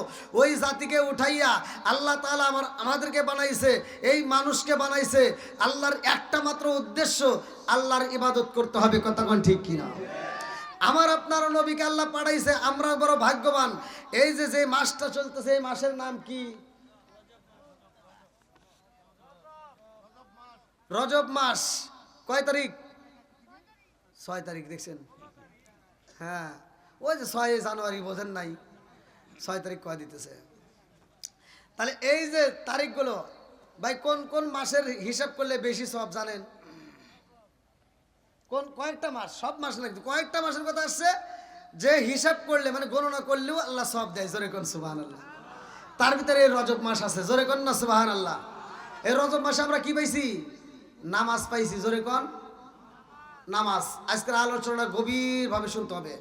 ওই জাতিকে উঠাইয়া আল্লাহ তাআলা আমাদেরকে বানাইছে, এই মানুষকে বানাইছে। আল্লাহর একটা মাত্র উদ্দেশ্য, আল্লাহর ইবাদত করতে হবে। কথা কোন ঠিক কিনা? আমার আপনার নবীকে আল্লাহ পাঠাইছে, আমরা বড় ভাগ্যবান। এই যে মাসটা চলতেছে, এই মাসের নাম কি? রজব মাস। কয় তারিখ? 6 তারিখ। দেখছেন? হ্যাঁ, ওই যে 6 জানুয়ারি, বোঝেন নাই? 6 তারিখ কয় দিতেছে। তাহলে এই যে তারিখগুলো ভাই, কোন কোন মাসের হিসাব করলে বেশি সওয়াব জানেন? কোন কয়েকটা মাস, সব মাস না, কয়েকটা মাসের কথা আসছে যে হিসাব করলে, মানে গণনা করলেও আল্লাহ সওয়াব দেয়। জোরে কোন সুবহানাল্লাহ। তার ভিতরে এই রজব মাস আছে। জোরে কোন না সুবহানাল্লাহ। এই রজব মাসে আমরা কি পাইছি? নামাজ পাইছি। জোরে কোন নামাজ। আজকের আলোচনা গভীরভাবে শুনতে হবে।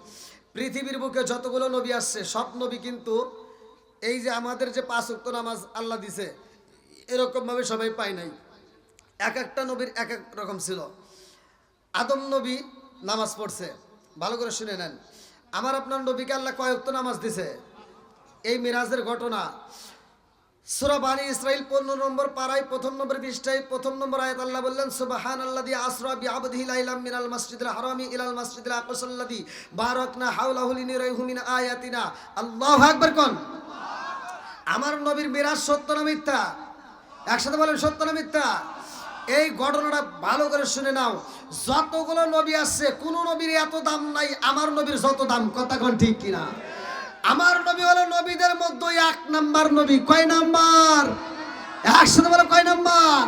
পৃথিবীর বুকে যতগুলো নবী আসছে, সব নবী কিন্তু এই যে আমাদের যে 5 ওয়াক্ত নামাজ আল্লাহ দিছে, এরকম ভাবে সবাই পায় নাই। এক একটা নবীর এক এক রকম ছিল। আদম নবী নামাজ পড়ছে, ভালো করে শুনে নেন। আমার আপনার নবীকে আল্লাহ কয় ওয়াক্ত নামাজ দিছে? এই মিরাজের ঘটনা সূরা বানী ইসরাইল 15 নম্বর পারায় 1ম নম্বর পৃষ্ঠায় 1ম নম্বর আয়াত আল্লাহ বললেন, সুবহানাল্লাযী আসরা বিআবদিহি লাইলাম মিনাল মাসজিদিল হারামি ইলাল মাসজিদিল আকসাল্লাযী বারাকনা হাওলাহু লিনুরিহু মিন আয়াতিনা। আল্লাহু আকবার কোন। আমার নবীর মিরাজ সত্য না মিথ্যা? একসাথে বলেন, সত্য না মিথ্যা? এই ঘটনাটা ভালো করে শুনে নাও। যতগুলো নবী আসছে, কোন নবীর এত দাম নাই আমার নবীর যত দাম। কথা কোন ঠিক কিনা? আমার নবী হলো নবীদের মধ্যে 1 নাম্বার নবী। কয় নাম্বার? একসাথে বলো, কয় নাম্বার?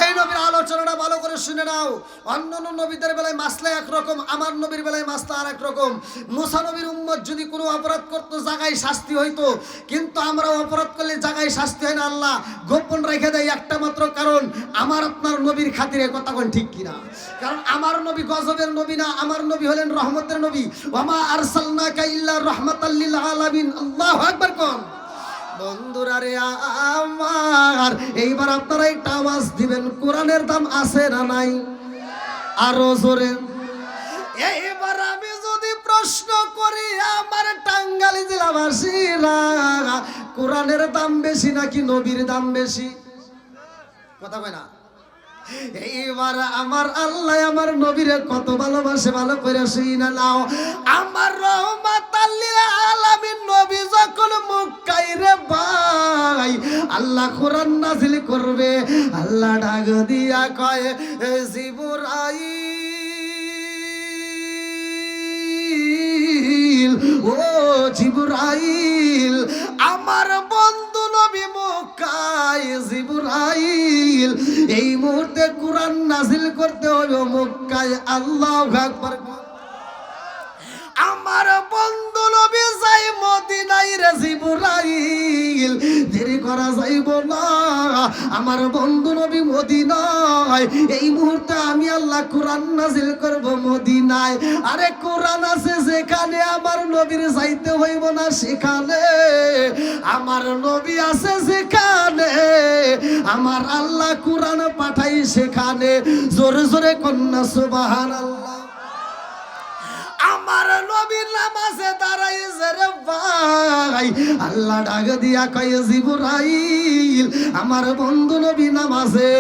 এই নবীর আলোচনাটা ভালো করে শুনে নাও। অন্যান্য নবীদের বেলায় মাসলা একরকম, আমার নবীর বেলায় মাসলা আর একরকম। মুসা নবীর উম্মত যদি কোনো অপরাধ করতো জায়গায় শাস্তি হইতো, কিন্তু আমরা অপরাধ করলে জায়গায় শাস্তি হয় না, আল্লাহ গোপন রেখে দেয়। একটা মাত্র কারণ, আমার আপনার নবীর খাতিরে। কথা কোন ঠিক কিনা? কারণ আমার নবী গজবের নবী না, আমার নবী হলেন রহমতের নবী। ওয়া মা আরসালনাকা ইল্লা রাহমাতাল লিল আলামিন। আল্লাহু আকবার কোন। বন্ধুরা রে আমার, এইবার আপনারা একটা আওয়াজ দিবেন, কোরআনের দাম আছে না নাই? আরো জোরে। এইবার আমি যদি প্রশ্ন করি আমার টাঙ্গাইল জেলাবাসীরা, কোরআনের দাম বেশি নাকি নবীর দাম বেশি? কথা কয় না। এইবার আমার আল্লাহ আমার নবীরে কত ভালোবাসে, ভালো করে শুইনা নাও। আমার রহমাতাল লিল আলামিন নবী যখন মক্কায় রে ভাই আল্লাহ কোরআন নাযিল করবে, আল্লাহ ডাক দিয়া কয় জিবরাইল, ও জিবরাইল, আমার বন্ধু নবী মক্কায়, জিবরাইল এই মুহূর্তে কোরআন নাযিল করতে হলো মক্কায়। আল্লাহু আকবার। আমার বন্ধু নবী যাই মদিনায় রে জিবরাইল, দেরি করা যাইব না। আমার বন্ধু নবী মদিনায়, এই মুহূর্তে আমি আল্লাহ কোরআন নাযিল করব মদিনায়। আরে কোরআন আছে যেখানে, আমার নবীর যাইতে হইব না সেখানে। আমার নবী আছে যেখানে, আমার আল্লাহ কোরআন পাঠাই সেখানে। জোরে জোরে কন্যা সুবহানাল্লাহ। আমার নবীর নামাজে দাঁড়াইছে রে ভাই, আল্লাহ ডাক দিয়া কয় জিবরাইল, আমার বন্ধু নবী নামাজে।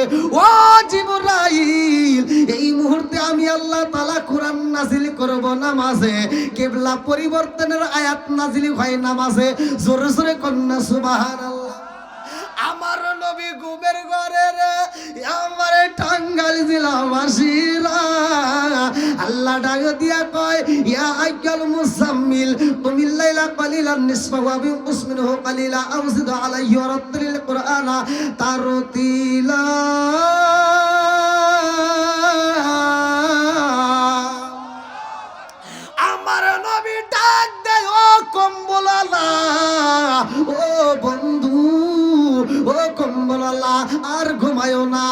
ও জিবরাইল, এই মুহূর্তে আমি আল্লাহ তাআলা কোরআন নাযিল করব নামাজে। কিবলা পরিবর্তনের আয়াত নাযিল হয় নামাজে। জোরে জোরে কন্যা সুবহানাল্লাহ। আমার নবী ঘুমের ঘরে রে, আমার টাঙ্গাইল জেলাবাসীরা, আল্লাহ ডাক দিয়া কয় ইয়া আইয়াল মুসাম্মিল কুমিল লাইলা কালিলান নিসফাহু ওয়া বিনকুস মিনহু কালিলা আও জিদ আলাইহি ওয়া রাত্তিলিল কুরআনা তারতিলা। আমার নবী ডাক দেয় ও কম্বলালা, ও বন্ধু, ও কম্বলালা, আর ঘুমায়ো না,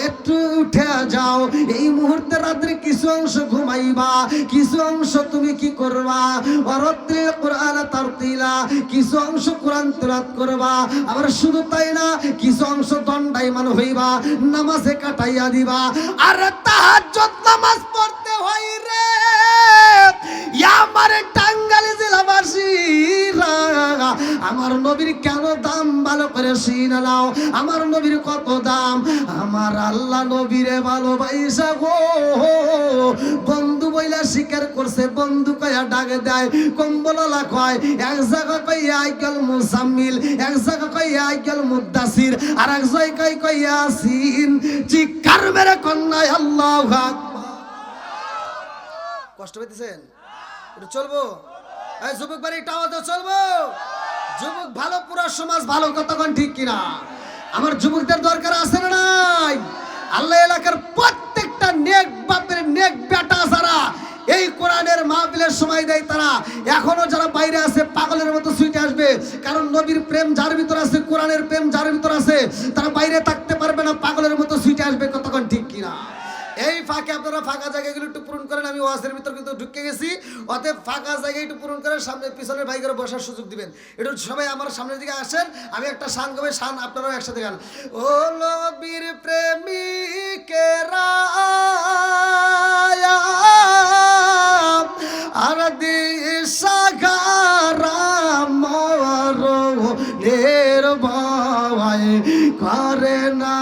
একটু উঠে যাও। এই মুহূর্তে রাত্রে কিছু অংশ ঘুমাইবা, কিছু অংশ তুমি কি করবা, ওয়ারাত্তিল কুরআন তারতিলা, কিছু অংশ কোরআন তেলাওয়াত করবা। আবার শুধু তাই না, কিছু অংশ দণ্ডায়মান হইবা, নামাজে কাটাইয়া দিবা। আর তাহাজ্জুদ নামাজ পড়তে হয় রে আমার টাঙ্গাইল জেলাবাসীরা। আমার নবীর কেন দাম ভালো করে শুনে নাও, আমার নবীর কত দাম। আমার আল্লাহ নবীরে ভালোবাসা গো বন্ধু বইলা স্বীকার করছে, বন্ধু কয়া ডাক দেয়, কম্বলালা কয়, এক জায়গা কয় আইকাল মুসাম্মিল, এক জায়গা কয় আইকাল মুদ্দাসির, আর এক জায়গায় কয় ইয়াসিন। চিৎকার মেরে কন্যায় আল্লাহু আকবার। কষ্ট পেতেছেন? একটু চলবো? এই যুবক বাড়ি একটা আওয়াজ দাও, চলবো? যুবক ভালো, পুরো সমাজ ভালো, কতক্ষণ ঠিক কিনা? আমার যুবকদের দরকার আছে না নাই? আল্লাহ এলাকার প্রত্যেকটা নেক বাপের নেক বেটা যারা এই কোরআনের মাহফিলের সময় দেয়, তারা এখনো যারা বাইরে আছে পাগলের মতো ছুটে আসবে। কারণ নবীর প্রেম যার ভিতর আছে, কোরআনের প্রেম যার ভিতর আছে, তারা বাইরে থাকতে পারবে না, পাগলের মতো ছুটে আসবে, কতক্ষণ ঠিক কিনা? এই ফাঁকে আপনারা ফাঁকা জায়গাগুলো একটু পূরণ করেন। আমি ওয়াজের ভিতর কিন্তু ঢুকে গেছি, অতএব ফাঁকা জায়গায় একটু পূরণ করে সামনে পিছনের ভাই করে বসার সুযোগ দিবেন। একটু সবাই আমার সামনের দিকে আসেন, আমি একটা শান গাবে, শান আপনারাও একসাথে গান। ও নবীর প্রেমিকেরা আর দিশাগারা মরণের ভয় করে না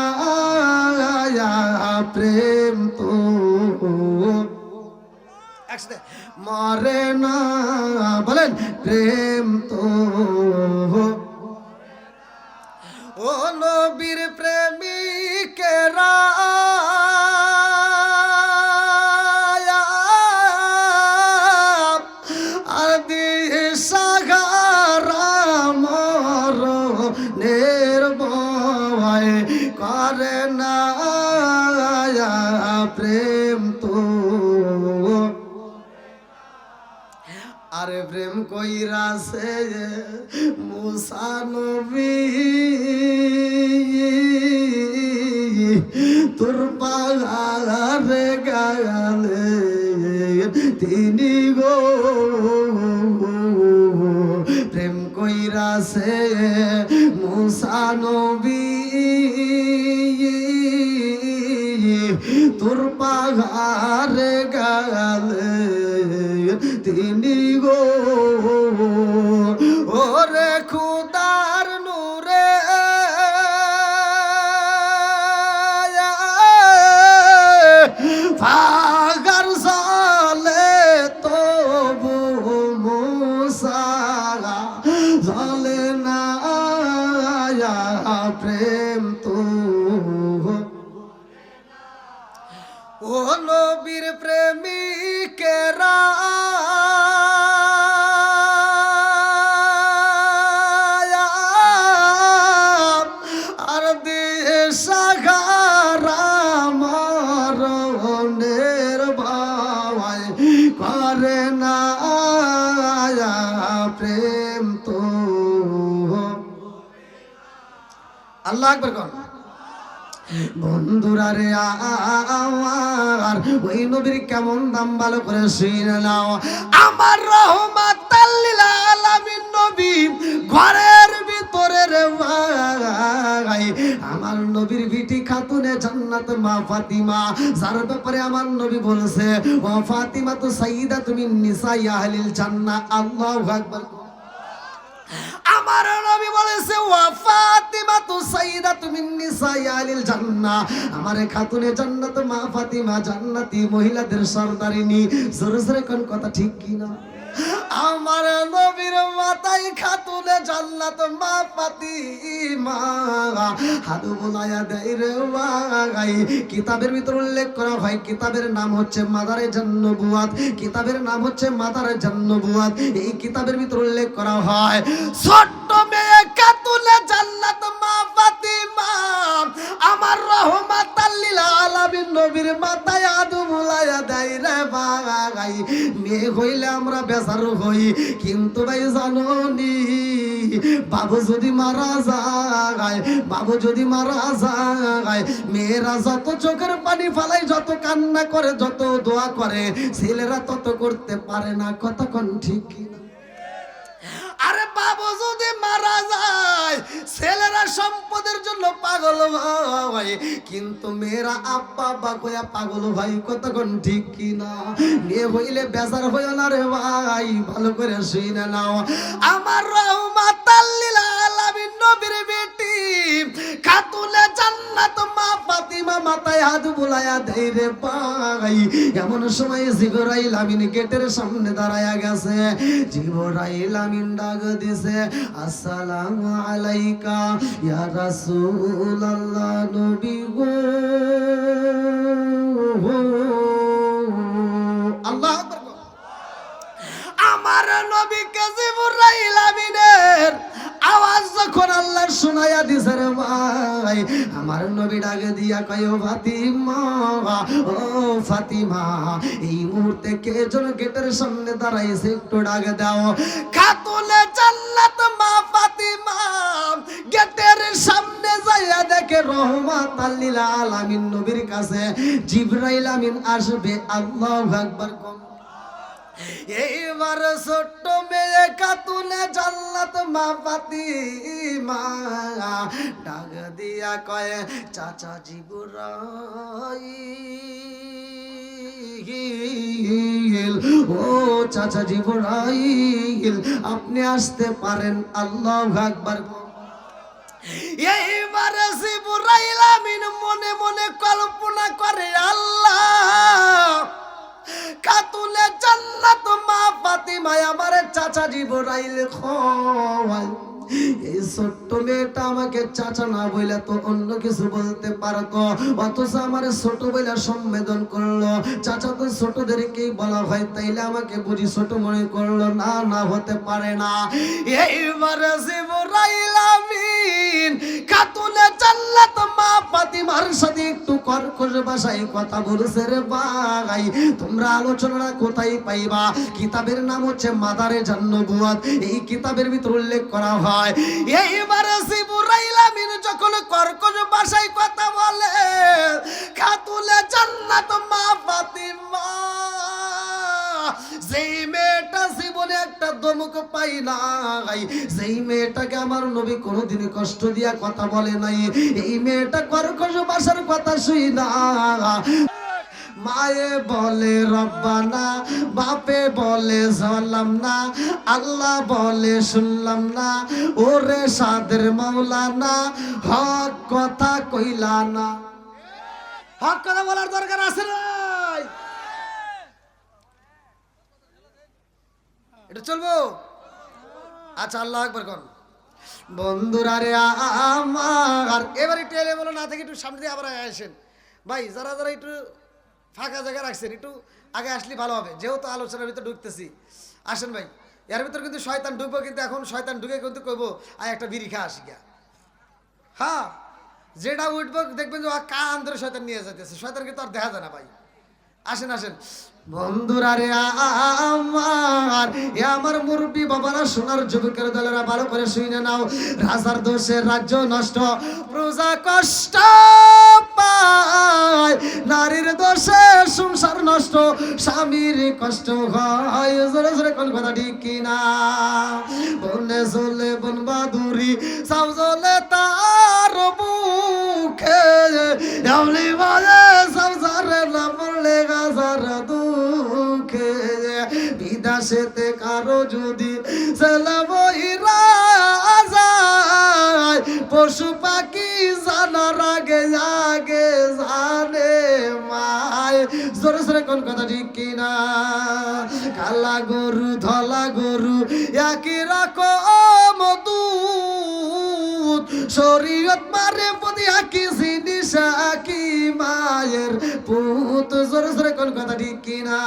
প্রেম তো একসাথে মরে না, বলেন প্রেম তো। ও নবীর প্রেমিকেরা আর দিশাগারা মরণের ভয় করে না প্রেম তো। আরে প্রেম কইরাছে মুসা নবী তোর পাহাড়ে গালে তিনি গো, প্রেম কইরাছে মুসা নবী তোর পাহাড়ে গেলে তিনি গো ওরে খুদার নূরে পাহাড় জলে তবু মুসা জলে না প্রেম তো ও নবীর প্রেমিকেরা আর দেশাগারা মরণের ভাই করে না প্রেম তো আল্লাহ আকবার কোন বন্ধুরা রে আমার ওই নবীর কেমন দাম ভালো করে শুনে নাও আমার রহমাতাল লিল আলামিন নবী ঘরের ভিতরে রে ভাই আমার নবীর বিটি খাতুনে জান্নাত মা ফাতিমা যার ব্যাপারে আমার নবী বলেছে ও ফাতিমা তো সাইয়্যিদাতুন মিন নিসাই আহলিল জান্নাহ আল্লাহু আকবার আমার নবী বলেছে ওয়া ফাতিমা তু সাইয়্যিদাতু মিন নিসাই আহলিল জান্নাহ আমার খাতুনে জান্নাত মা ফাতিমা জান্নাতি মহিলাদের সরদারিনী জোরে জোরে কোন কথা ঠিক কি না আমার নবীর মাথায় খাতুনে জান্নাত মা ফাতিমা হাদু বুলায়া দেয় রে ভাই কিতাবের ভিতর উল্লেখ করা হয় কিতাবের নাম হচ্ছে মাদারে জান্নবুয়াত কিতাবের নাম হচ্ছে মাদারে জান্নবুয়াত এই কিতাবের ভিতর উল্লেখ করা হয় ছোট্ট মেয়ে খাতুনে জান্নাত মা ফাতিমা আমার রহমাতাল লিল আলামিন নবীর মাথায় হাদু বুলায়া দেয় রে ভাই মেয়ে হইলে আমরা বেজার হই কিন্তু ভাই জানোনি বাবু যদি মারা যায় বাবু যদি মারা যায় মেয়েরা যত চোখের পানি ফালাই যত কান্না করে যত দোয়া করে ছেলেরা তত করতে পারে না কতক্ষণ ঠিক কিনা আরে বাবু যদি মারা যায় ছেলেরা সম্পদের জন্য পাগল হয় কিন্তু মেয়েরা আব্বা আব্বা কইয়া পাগল ভাই কতক্ষণ ঠিক কিনা মেয়ে হইলে বেজার হইও না রে ভাই ভালো করে শুনে নাও আমার রহমাতাল লিল আলামিন নবীর বেটি খাতুনে জান্নাত মা ফাতিমা মাথায় হাত বুলায়া দেয় রে ভাই এমন সময় জিবরাইল আমিন গেটের সামনে দাঁড়ায়া গেছে জিবরাইল আমিন ডাক দিছে আসসালামু আলাইকা ইয়া রাসূলুল্লাহ নবী গো আল্লাহু আকবার আমার নবীকে জিবরাইল আমিনের আওয়াজ যখন আল্লাহ শোনায়া দিছে রে ভাই আমার নবী ডাকে দিয়া কয় ও ফাতিমা ও ফাতিমা এই মুহূর্তে কে যেন গেটের সামনে দাঁড়াইছে একটু ডাকে দাও খাতুনে জান্নাত মা ফাতিমা গেটের সামনে যাইয়া দেখে রহমাতাল লিল আলামিন নবীর কাছে জিবরাইল আমিন আসবে আল্লাহু আকবার এইবার ছোট্ট মেয়ে খাতুনে জান্নাত মা ফাতিমা ডাক দিয়া কয় চাচা জিবরাইল ও চাচা জিবরাইল আপনি আসতে পারেন আল্লাহু আকবার এইবার জিবরাইল আমিন মনে মনে কল্পনা করে আল্লাহ খাতুনে জান্নাত মা ফাতিমা আমার চাচা জিবরাইল খোয়াল এই ছোট্ট মেয়েটা আমাকে চাচা না বইলে তো অন্য কিছু বলতে পারতো অথচ আমার ছোট বইলা সম্বোধন করলো চাচা তো ছোটদেরকেই বলা হয় তাইলে আমাকে বুঝি ছোট মনে করলো না না হতে পারে না এইবার জিবরাইল আমিন খাতুনে জান্নাত মা ফাতিমার সাথে একটু কর্কশ ভাষায় কথা বলছে রে ভাই তোমরা আলোচনা কোথায় পাইবা কিতাবের নাম হচ্ছে মাদারে জান্নবুয়াত এই কিতাবের ভিতর উল্লেখ করা হয় এইবারে জিবরাইল আমিন যখন কর্কশ ভাষায় কথা বলে খাতুনে জান্নাত মা ফাতিমা যেই মেয়েটা জীবনে একটা চমক পাই নাই। যেই মেয়েটাকে আমার নবী কোনোদিন কষ্ট দিয়া কথা বলে নাই, এই মেয়েটা কর্কশ ভাষার কথা শুই না। মায়ে বলে রব্বানা, বাপে বলে জালাম না, আল্লাহ বলে শুনলাম না, ওরে সাদের মাওলানা হক কথা কইলা না। হক কথা বলার দরকার আছে নাই? এটা চলবো? আচ্ছা, আল্লাহ আকবার কোন। বন্ধুরা রে আমার, এবার একটু এলে বলো না থেকে একটু সামনে দিয়ে আবার আসেন ভাই। যারা যারা একটু ফাঁকা জায়গা রাখছেন একটু আগে আসলে ভালো হবে, যেহেতু আলোচনার ভিতরে ঢুকতেছি। আসেন ভাই, এর ভিতরে কিন্তু শয়তান ঢুকবো, কিন্তু এখন শয়তান ঢুকে কিন্তু কইবো আয় একটা বিড়ি খা আসি গা। হ্যাঁ, যেটা উঠবো দেখবেন যে কান ধরে শয়তান নিয়ে যাইতেছে, শয়তান কিন্তু আর দেখা যায় না ভাই। আসেন আসেন বন্ধুরা রে আমার, এ আমার মুরব্বী বাবারা, সোনার যুবকের দলেরা ভালো করে শুনে নাও। রাজার দোষে রাজ্য নষ্ট, প্রজা কষ্ট পায়, নারীর দোষে সংসার নষ্ট, স্বামীর কষ্ট হয়। জোরে জোরে কোন কথা ঠিক কিনা? বনে চলে বন বাদুরি, সাউ জলে তার বুকে, এমনি বলে সংসারে না পড়লে গাছার দুঃখে। বিদেশেতে কারো যদি ছেলে বইরা যায়, পশু পাখি জানার আগে আগে জানে মায়। জোরে জোরে কোন কথা ঠিক কিনা? কালা গরু ধলা গরু একই রকম দুধ, শরীয়ত মারে প্রতি একই জিনিস একই মায়ের পুত। জোরে জোরে কোন কথা ঠিক কিনা?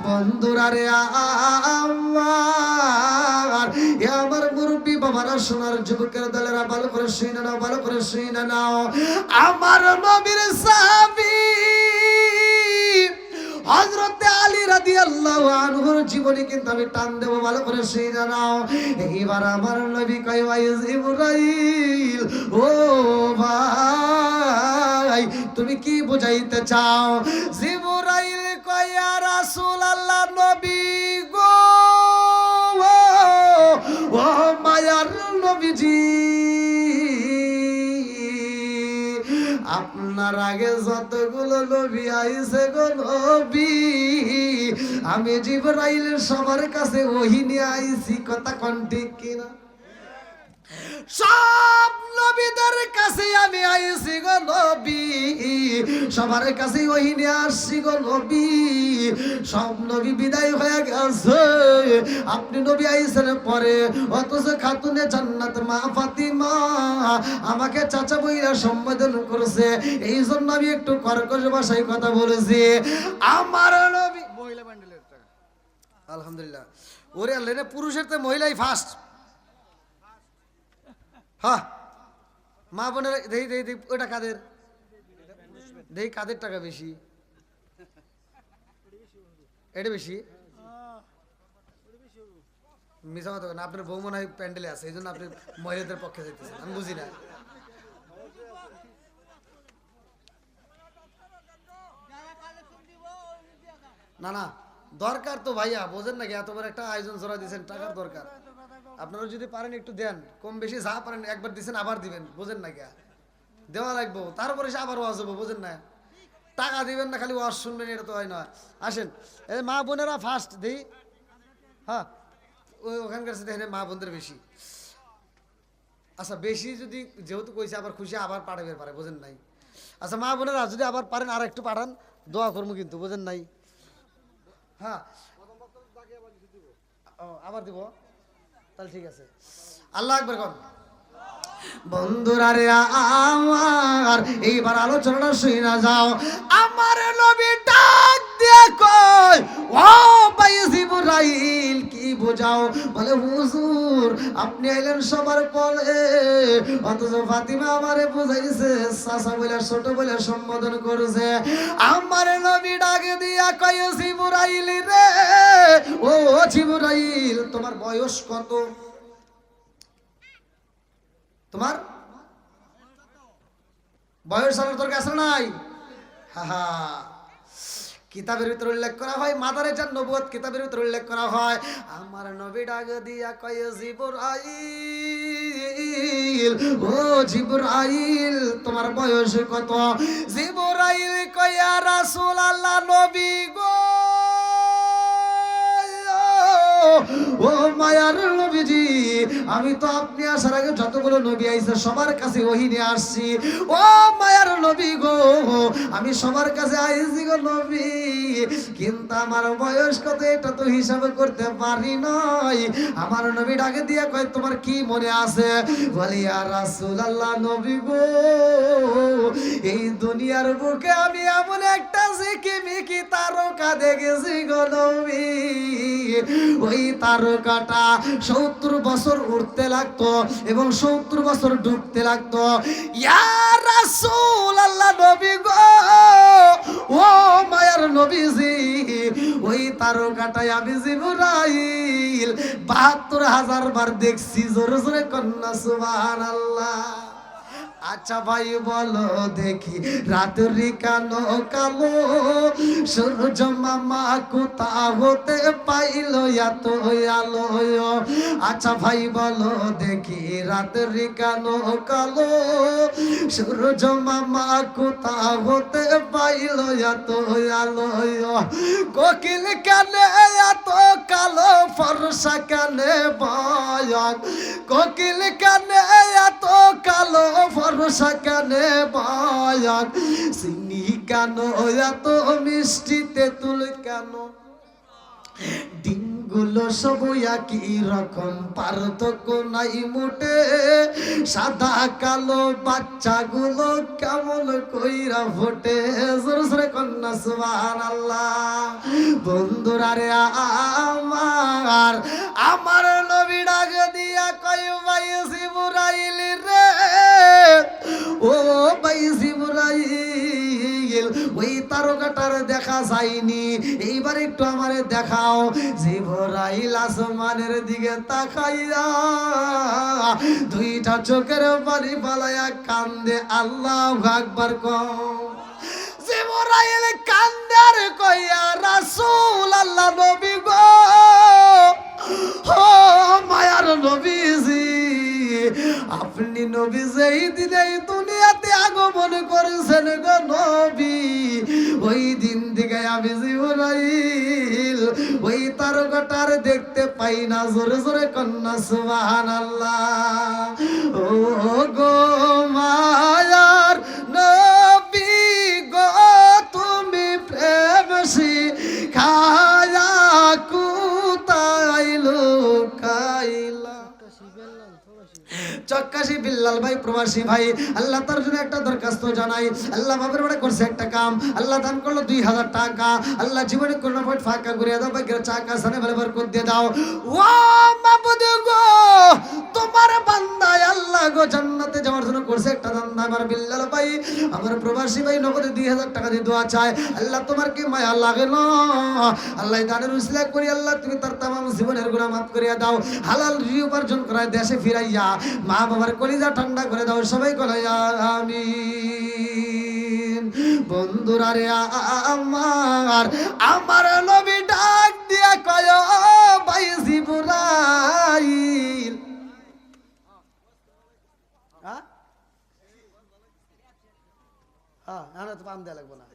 বন্ধুরা রে আমার মুরব্বী বাবারা, সোনার যুবকের দলেরা ভালো করে শুনে নাও, ভালো করে শুনে নাও। আমার নবীর সাহাবী হযরত আলী রাদিয়াল্লাহু আনহুর জীবনী কিন্তু আমি টান দেব, ভালো করে শুনে নাও। এইবার আমার নবী কয়, ওয়া জিবরাইল, ও ভাই তুমি কি বুঝাইতে চাও? জিবরাইল কয়, ইয়া রাসূলুল্লাহ, নবী গো, ও মায়ার নবীজি, আপনার আগে যতগুলো নবী আইছে গো নবী, আমি জিবরাইল সবার কাছে ওহী নিয়ে আইছি। কথা কোন ঠিক কিনা? সব নবীদের কাছে আমি আইছি গো নবী, সবার কাছে ওহী নিয়ে আসছি গো নবী। সব নবী বিদায় হয়ে গেছে, আপনি নবী আইছেন পরে। অথচ খাতুনে জান্নাত মা ফাতিমা আমাকে চাচা বইরা সম্বোধন করেছে, এই জন্য আমি একটু কর্কশ ভাষায় কথা বলেছি। আমার নবী মহিলা ব্যান্ডেলের টাকা, আলহামদুলিল্লাহ। ওরে আল্লাহ, পুরুষের তো মহিলাই ফার্স্ট। হ্যাঁ, মা বোনের দেই দেই দেই, ওটা কাদের দেই? কাদের টাকা বেশি? এটা বেশি? মিশা কথা না, আপনার বউ মনে হয় প্যান্ডেলে আছে, এই জন্য আপনি মহিলাদের পক্ষে যেতেছেন, আমি বুঝি না। না না, দরকার তো ভাইয়া, বোঝেন নাকি? এত বড় একটা আয়োজন জোড়া দিয়েছেন, টাকার দরকার। আপনারা যদি পারেন একটু দেন, কম বেশি যা পারেন, একবার দিচ্ছেন আবার দিবেন, বোঝেন না? দেওয়া লাগবো, তারপরে সে আবার ওয়াজ হবো, বোঝেন না? টাকা দিবেন না, খালি ওয়াজ শুনবেন, এটা তো হয় না। আসেন, এই মা বোনেরা ফার্স্ট দিই। হ্যাঁ, ওখানকার সাথে মা বোনদের বেশি। আচ্ছা, বেশি যদি যেহেতু কইছে, আবার খুশি আবার পাঠাবে পারে, বোঝেন নাই? আচ্ছা, মা বোনেরা যদি আবার পারেন আর একটু পাঠান, দোয়া করবো কিন্তু, বোঝেন নাই? হ্যাঁ, আবার দিব, তাহলে ঠিক আছে। আল্লাহ আকবার কোন। বন্ধুরা রে আমার, এইবার আলোচনাটা শুনে যাও। আমার নবী ডাক দিয়ে কয়, ও ভাই জিবরাইল, কি বোঝাও? বলে, হুজুর আপনি আইলেন সবার পরে, অথচ ফাতিমা আমারে বুঝাইছে, চাচা বলে ছোট বলে সম্বোধন করেছে। আমার নবী ডাক দিয়া কয়, জিবরাইল রে, ও জিবরাইল, তোমার বয়স কত? তোমার বয়স জানার দরকার আছে নাই? হা, কিতাবের ভিতরে উল্লেখ করা হয়, মাদারেজান নবুয়ত কিতাবের ভিতরে উল্লেখ করা হয়, আমার নবী ডাক দিয়া কয় জিবরাইল, ও জিবরাইল তোমার বয়স কত? জিবরাইল কয় ইয়া রাসূলুল্লাহ নবী গো, ও মায়ার নবীজি, আমি তো আপনি আসার আগে যতগুলো নবী আইছে সবার কাছে ওহী নিয়ে আসছি। ও মায়ার নবী গো, আমি সবার কাছে আইছি গো নবী, কিন্তু আমার বয়স কত এটা তো হিসাব করতে পারি নাই। আমার নবী ডাকে দিয়া কয় তোমার কি মনে আছে? বলি ইয়া রাসূলুল্লাহ নবী গো, এই দুনিয়ার বুকে আমি এমন একটা ঝিকিমিকি তারকা দেখেছি গো নবী, ওই তারকাটা 70 বছর উঠতে লাগতো এবং 70 বছর ডুবতে লাগতো। ইয়া রাসূলুল্লাহ নবী গো, ও মায়ার নবীজি, ওই তারকাটাই আমি জিবরাইল ৭২,০০০ বার দেখছি। জোরে জোরে কন্যা সুবহানাল্লাহ। আচ্ছা ভাই বলো দেখি, রাতের কালো কালো সূর্য মামা কোথা হতে পাইল এত আলো? আচ্ছা ভাই বলো দেখি, রাতের কালো কালো সূর্য মামা কোথা হতে পাইল এত আলো? কোকিল কানে এত কালো, ফর্সা কানে বয়ন, কোকিল কানে এত কালো, ফর্সা কানে বয়ন, চিনি কেন এত মিষ্টি, তেঁতুল কেন, ডিমগুলো সব একই রকম, পার্থক্য নাই মোটে, সাদা কালো বাচ্চাগুলো কেমন কইরা ফোটে। জোরে জোরে কন্যা সুবহানাল্লাহ। বন্ধুরা রে আমার, আমার নবী ডাক দিয়া কয় ভাই জিবরাইল রে, ও ভাই জিবরাইল, ওই তারকাটার দেখা যায়নি, এইবার একটু আমারে দেখাও। জিবরাইল আসমানের দিকে তাকাইয়া দুইটা চোখের পানি ফালাইয়া কান্দে, আল্লাহু আকবার কও। জিবরাইল কান্দে আর কইয়া রাসূলুল্লাহ নবী গো, ও মায়ার নবীজি, আপনি নবী যেই দিনে দুনিয়াতে আগমন করেছেন গো নবী, ওই দিন থেকে আমি জিবরাইল ওই তারকাটার দেখতে পাই না। জোরে জোরে কন্যা সুবহানাল্লাহ। ও গো মায়ার নবী গো, তুমি প্রেম শিখায়া কোথায় লুকাইলা? চক্কাশি বিল্লাল ভাই প্রবাসী ভাই, আল্লাহ তার জন্য একটা দরখাস্ত জানাই। আল্লাহ বাপের বাড়ি করছে একটা কাম, আল্লাহ দান করলো 2000 টাকা, আল্লাহ জীবনে কোনো পয়েন্ট ফাঁকা করে দাও, ভাগ্যের চাকা সানে বলে বরকত দিয়ে দাও। ও মাবুদ গো, তোমার বান্দা আল্লাহ গো জান্নাতে যাওয়ার জন্য করছে একটা দান্দা। আমার বিল্লাল ভাই, আমার প্রবাসী ভাই নগদে 2000 টাকা দিয়ে দোয়া চায়। আল্লাহ তোমার কি মায়া লাগে না? আল্লাহ দানের উসিলা করি আল্লাহ তুমি তার তামাম জীবনের গুনাহ মাফ করিয়া দাও, হালাল রিজিক উপার্জন করায় দেশে ফিরাইয়া মা বাবার কলিজা ঠান্ডা করে দাও। সবাই বলে আমিন। বন্ধুরা রে আমার, আমার নবী ডাক দিয়া কয় ভাই জিবরাইল, হ্যাঁ হ্যাঁ তো পাম দেয়া লাগবে না,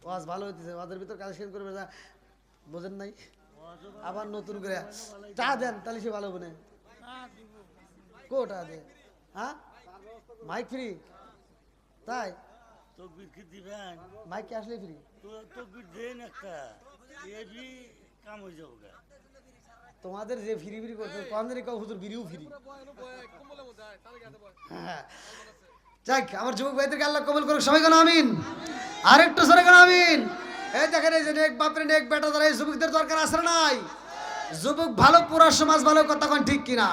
ওয়াজ ভালো হইতেছে, ওয়াজের ভিতর কালেকশন করবে না, বোঝেন নাই? আবার নতুন করে চা দেন তাহলে সে ভালো বনে। কোটা দে, হ্যাঁ মাইক ফ্রি, তাই তকবির কি দিবেন? মাইক কি আসলে ফ্রি? তকবির দেন একটা, এবি কাম হয়ে যাবে। তোমাদের যে ফ্রি ফ্রি করছো কোনদিনই কাউ হুজুর ফ্রিও ফ্রি। হ্যাঁ যাক, আমার যুবক ভাইদেরকে আল্লাহ কবুল করুক। সবাই কোন আমিন, আর একটু সরে কোন আমিন। এই দেখেন, এই যে নেক বাপরে নেক বেটা যারা, এই যুবকদের দরকার আছে না নাই? যুবক ভালো, পুরা সমাজ ভালো, কথা কোন ঠিক কিনা?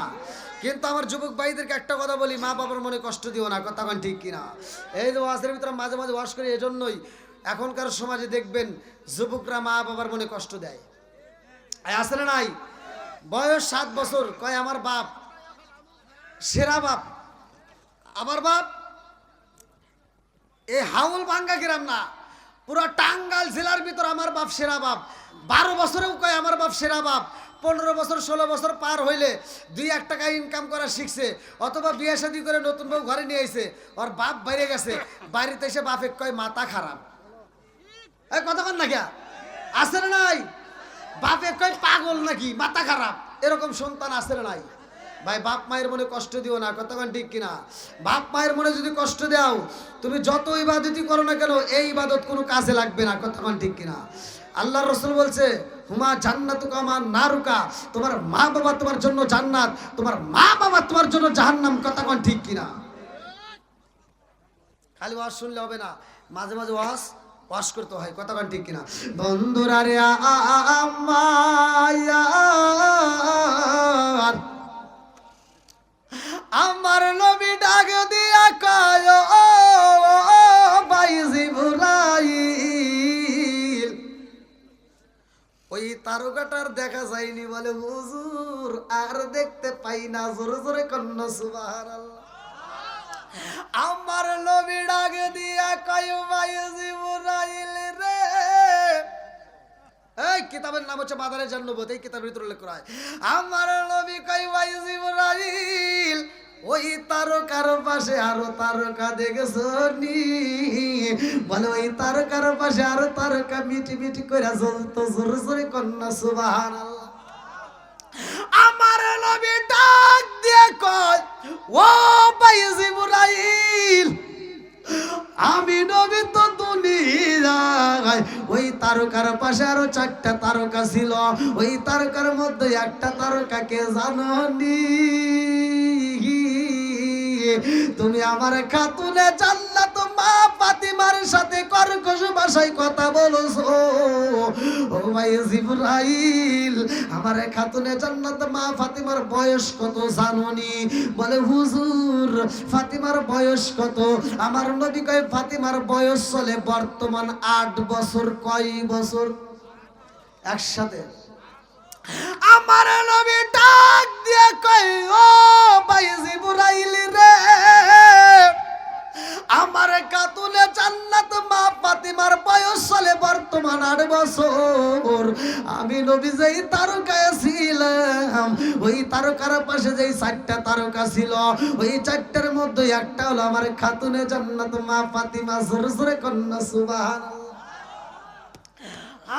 কিন্তু আমার যুবক ভাইদেরকে একটা কথা বলি, মা বাবার মনে কষ্ট দিও না, কথা কোন ঠিক কিনা? এই যে ওয়াজের ভিতরে মাঝে মাঝে ওয়াজ করি, এজন্যই এখনকার সমাজে দেখবেন যুবকরা মা বাবার মনে কষ্ট দেয়। আছে না নাই? বয়স 7 বছর, কয় আমার বাপ সেরা বাপ, আমার বাপ এই হাউল ভাঙ্গা গ্রাম না, পুরো টাঙ্গাইল জেলার ভিতর আমার বাপ সেরা বাপ, 12 বছরেও কয় আমার বাপ সেরা বাপ। 15 বছর 16 বছর পার হইলে 2-1 টাকা ইনকাম করা শিখছে, অথবা বিয়ে শাদী করে নতুন বউ ঘরে নিয়ে আইছে, ওর বাপ বাইরে গেছে, বাড়িতে এসে বাপে কয় মাথা খারাপ। এই কতক্ষণ না গিয়া আছে না নাই? বাপে কয় পাগল নাকি, মাথা খারাপ, এরকম সন্তান আছে না নাই? ভাই বাপ মায়ের মনে কষ্ট দিও না, কতক্ষণ ঠিক কিনা? বাপ মায়ের মনে যদি কষ্ট দাও, তুমি যত ইবাদতই করো না কেন, এই ইবাদত কোনো কাজে লাগবে না, কতক্ষণ ঠিক কিনা? আল্লাহর রাসূল বলছে, হুমা জান্নাতুকা মা নারুকা, তোমার মা বাবা তোমার জন্য জান্নাত, তোমার মা বাবা তোমার জন্য জাহান্নাম, কতক্ষণ ঠিক কিনা? খালি ওয়াজ শুনলে হবে না, মাঝে মাঝে ওয়াজ করতে হয়, কতক্ষণ ঠিক কিনা? বন্ধুরা রে আমার নবী ডাক দিয়া কয় ও ভাই জিবরাইল, ওই তারকাটার দেখা যায়নি বলে হুজুর, আর দেখতে পাই না, জোরে জোরে কন্যা সুবহানাল্লাহ। আমার নবী ডাক দিয়া কয় ভাই জিবরাইল রে, এই কিতাবের নাম হচ্ছে মাদারে জান্নবত, এই কিতাবের ভিতরে উল্লেখ করা হয়। আমার নবী কয় ভাই জিবরাইল, ওই তারকার পাশে আরো তারকা দেখেছো নি? বলে ওই তারকার পাশে আরো তারকা মিটি মিটি করে জ্বলতো, জোরে জোরে কন্যা সুবহানাল্লাহ। আমার নবী ডাক দিয়ে কয় ও ভাই জিবরাইল, আমি নবী তো দুনিয়ায়, ওই তারকার পাশে আরো 4টা তারকা ছিল, ওই তারকার মধ্যে একটা তারকাকে জানো নি? তুমি আমার খাতুনে জান্নাত মা ফাতিমার সাথে কর্কশ ভাষায় কথা বলছো। ও ভাই জিবরাইল, আমার খাতুনে জান্নাত মা ফাতিমার বয়স কত জানোনি? বলে হুজুর, ফাতিমার বয়স কত? আমার নবী কয় ফাতিমার বয়স চলে বর্তমান 8 বছর। কয় বছর? একসাথে। আমার নবী ডাক দিয়ে কয় ও ভাই জিবরাইল রে, আমার খাতুনে জান্নাত মা ফাতিমার বয়স চলে বর্তমান 8 বছর। আমি নবী যেই তারকায় ছিলাম, ওই তারকার পাশে যেই 4টা তারকা ছিল, ওই 4টার মধ্যে একটা হলো আমার খাতুনে জান্নাত মা ফাতিমা। জোরে জোরে কন্যা সুবহানাল্লাহ।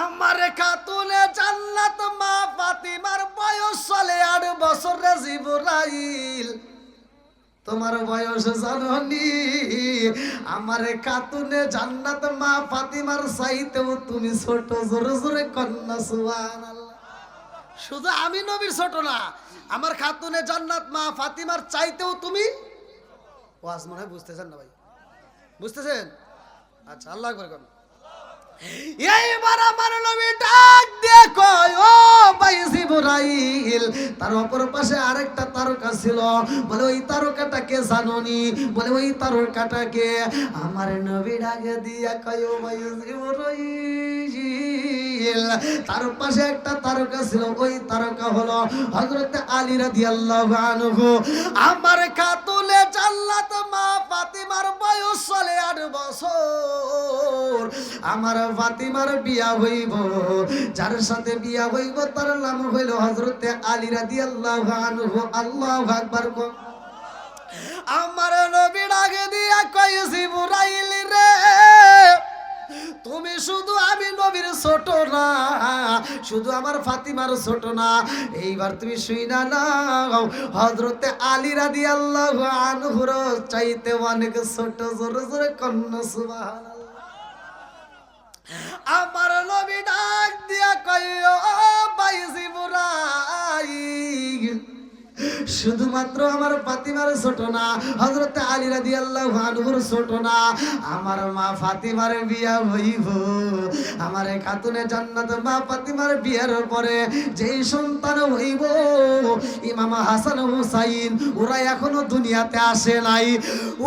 আমার খাতুনে জান্নাত মা ফাতিমার বয়স চলে 8 বছর রে জিবরাইল, তোমার বয়স জানোনি? আমার খাতুনে জান্নাত মা ফাতিমার চাইতেও তুমি ছোট। জোরে জোরে কন্যা সুবহানাল্লাহ। শুধু আমি নবীর ছোট না, আমার খাতুনে জান্নাত মা ফাতিমার চাইতেও তুমি। ওয়াজ মনে হয় বুঝতেছেন না ভাই? বুঝতেছেন? আচ্ছা, আল্লাহু আকবার কোন। এইবার আমার নবী ডাক দিয়ে কয় ও ভাই জিবরাইল, তার অপর পাশে আরেকটা তারকা ছিল, বলে ওই তারকাটাকে জানোনি? বলে ওই তারকাটাকে। আমার নবী ডাক দিয়া কয় ও ভাই জিবরাইল, তার পাশে একটা তারকা ছিল, ওই তারকা হলো হযরত আলী রাদিয়াল্লাহু আনহু। আমার খাতুনে জান্নাত মা ফাতিমার বয়স চলে 8 বছর। আমার ফাতিমার বিয়া হইব, যার সাথে বিয়া হইব তার নাম হইল হযরত আলী রাদিয়াল্লাহু আনহু। আল্লাহু আকবার। আমার নবী ডাক দিয়া কয় জিবরাইল রে, তুমি শুধু আমি নবীর ছোট না, শুধু আমার ফাতিমার ছোট না, এইবার তুমি শুইনা নাও, হযরত আলী রাদিয়াল্লাহু আনহুর চাইতে অনেক ছোট। জোরে জোরে কন্যা সুবহানাল্লাহ। আমার নবী ডাক দিয়া কয় ও ভাই জিবরাইল, শুধুমাত্র আমার ফাতিমার ছোট না, হযরত আলী রাদিয়াল্লাহু আনহুর ছোট না, আমার মা ফাতিমার বিয়া হইব। আমার খাতুনে জান্নাত মা ফাতিমার বিয়ার পরে যেই সন্তান হইব, ইমাম হাসান হুসাইন, ওরা এখনো দুনিয়াতে আসে নাই।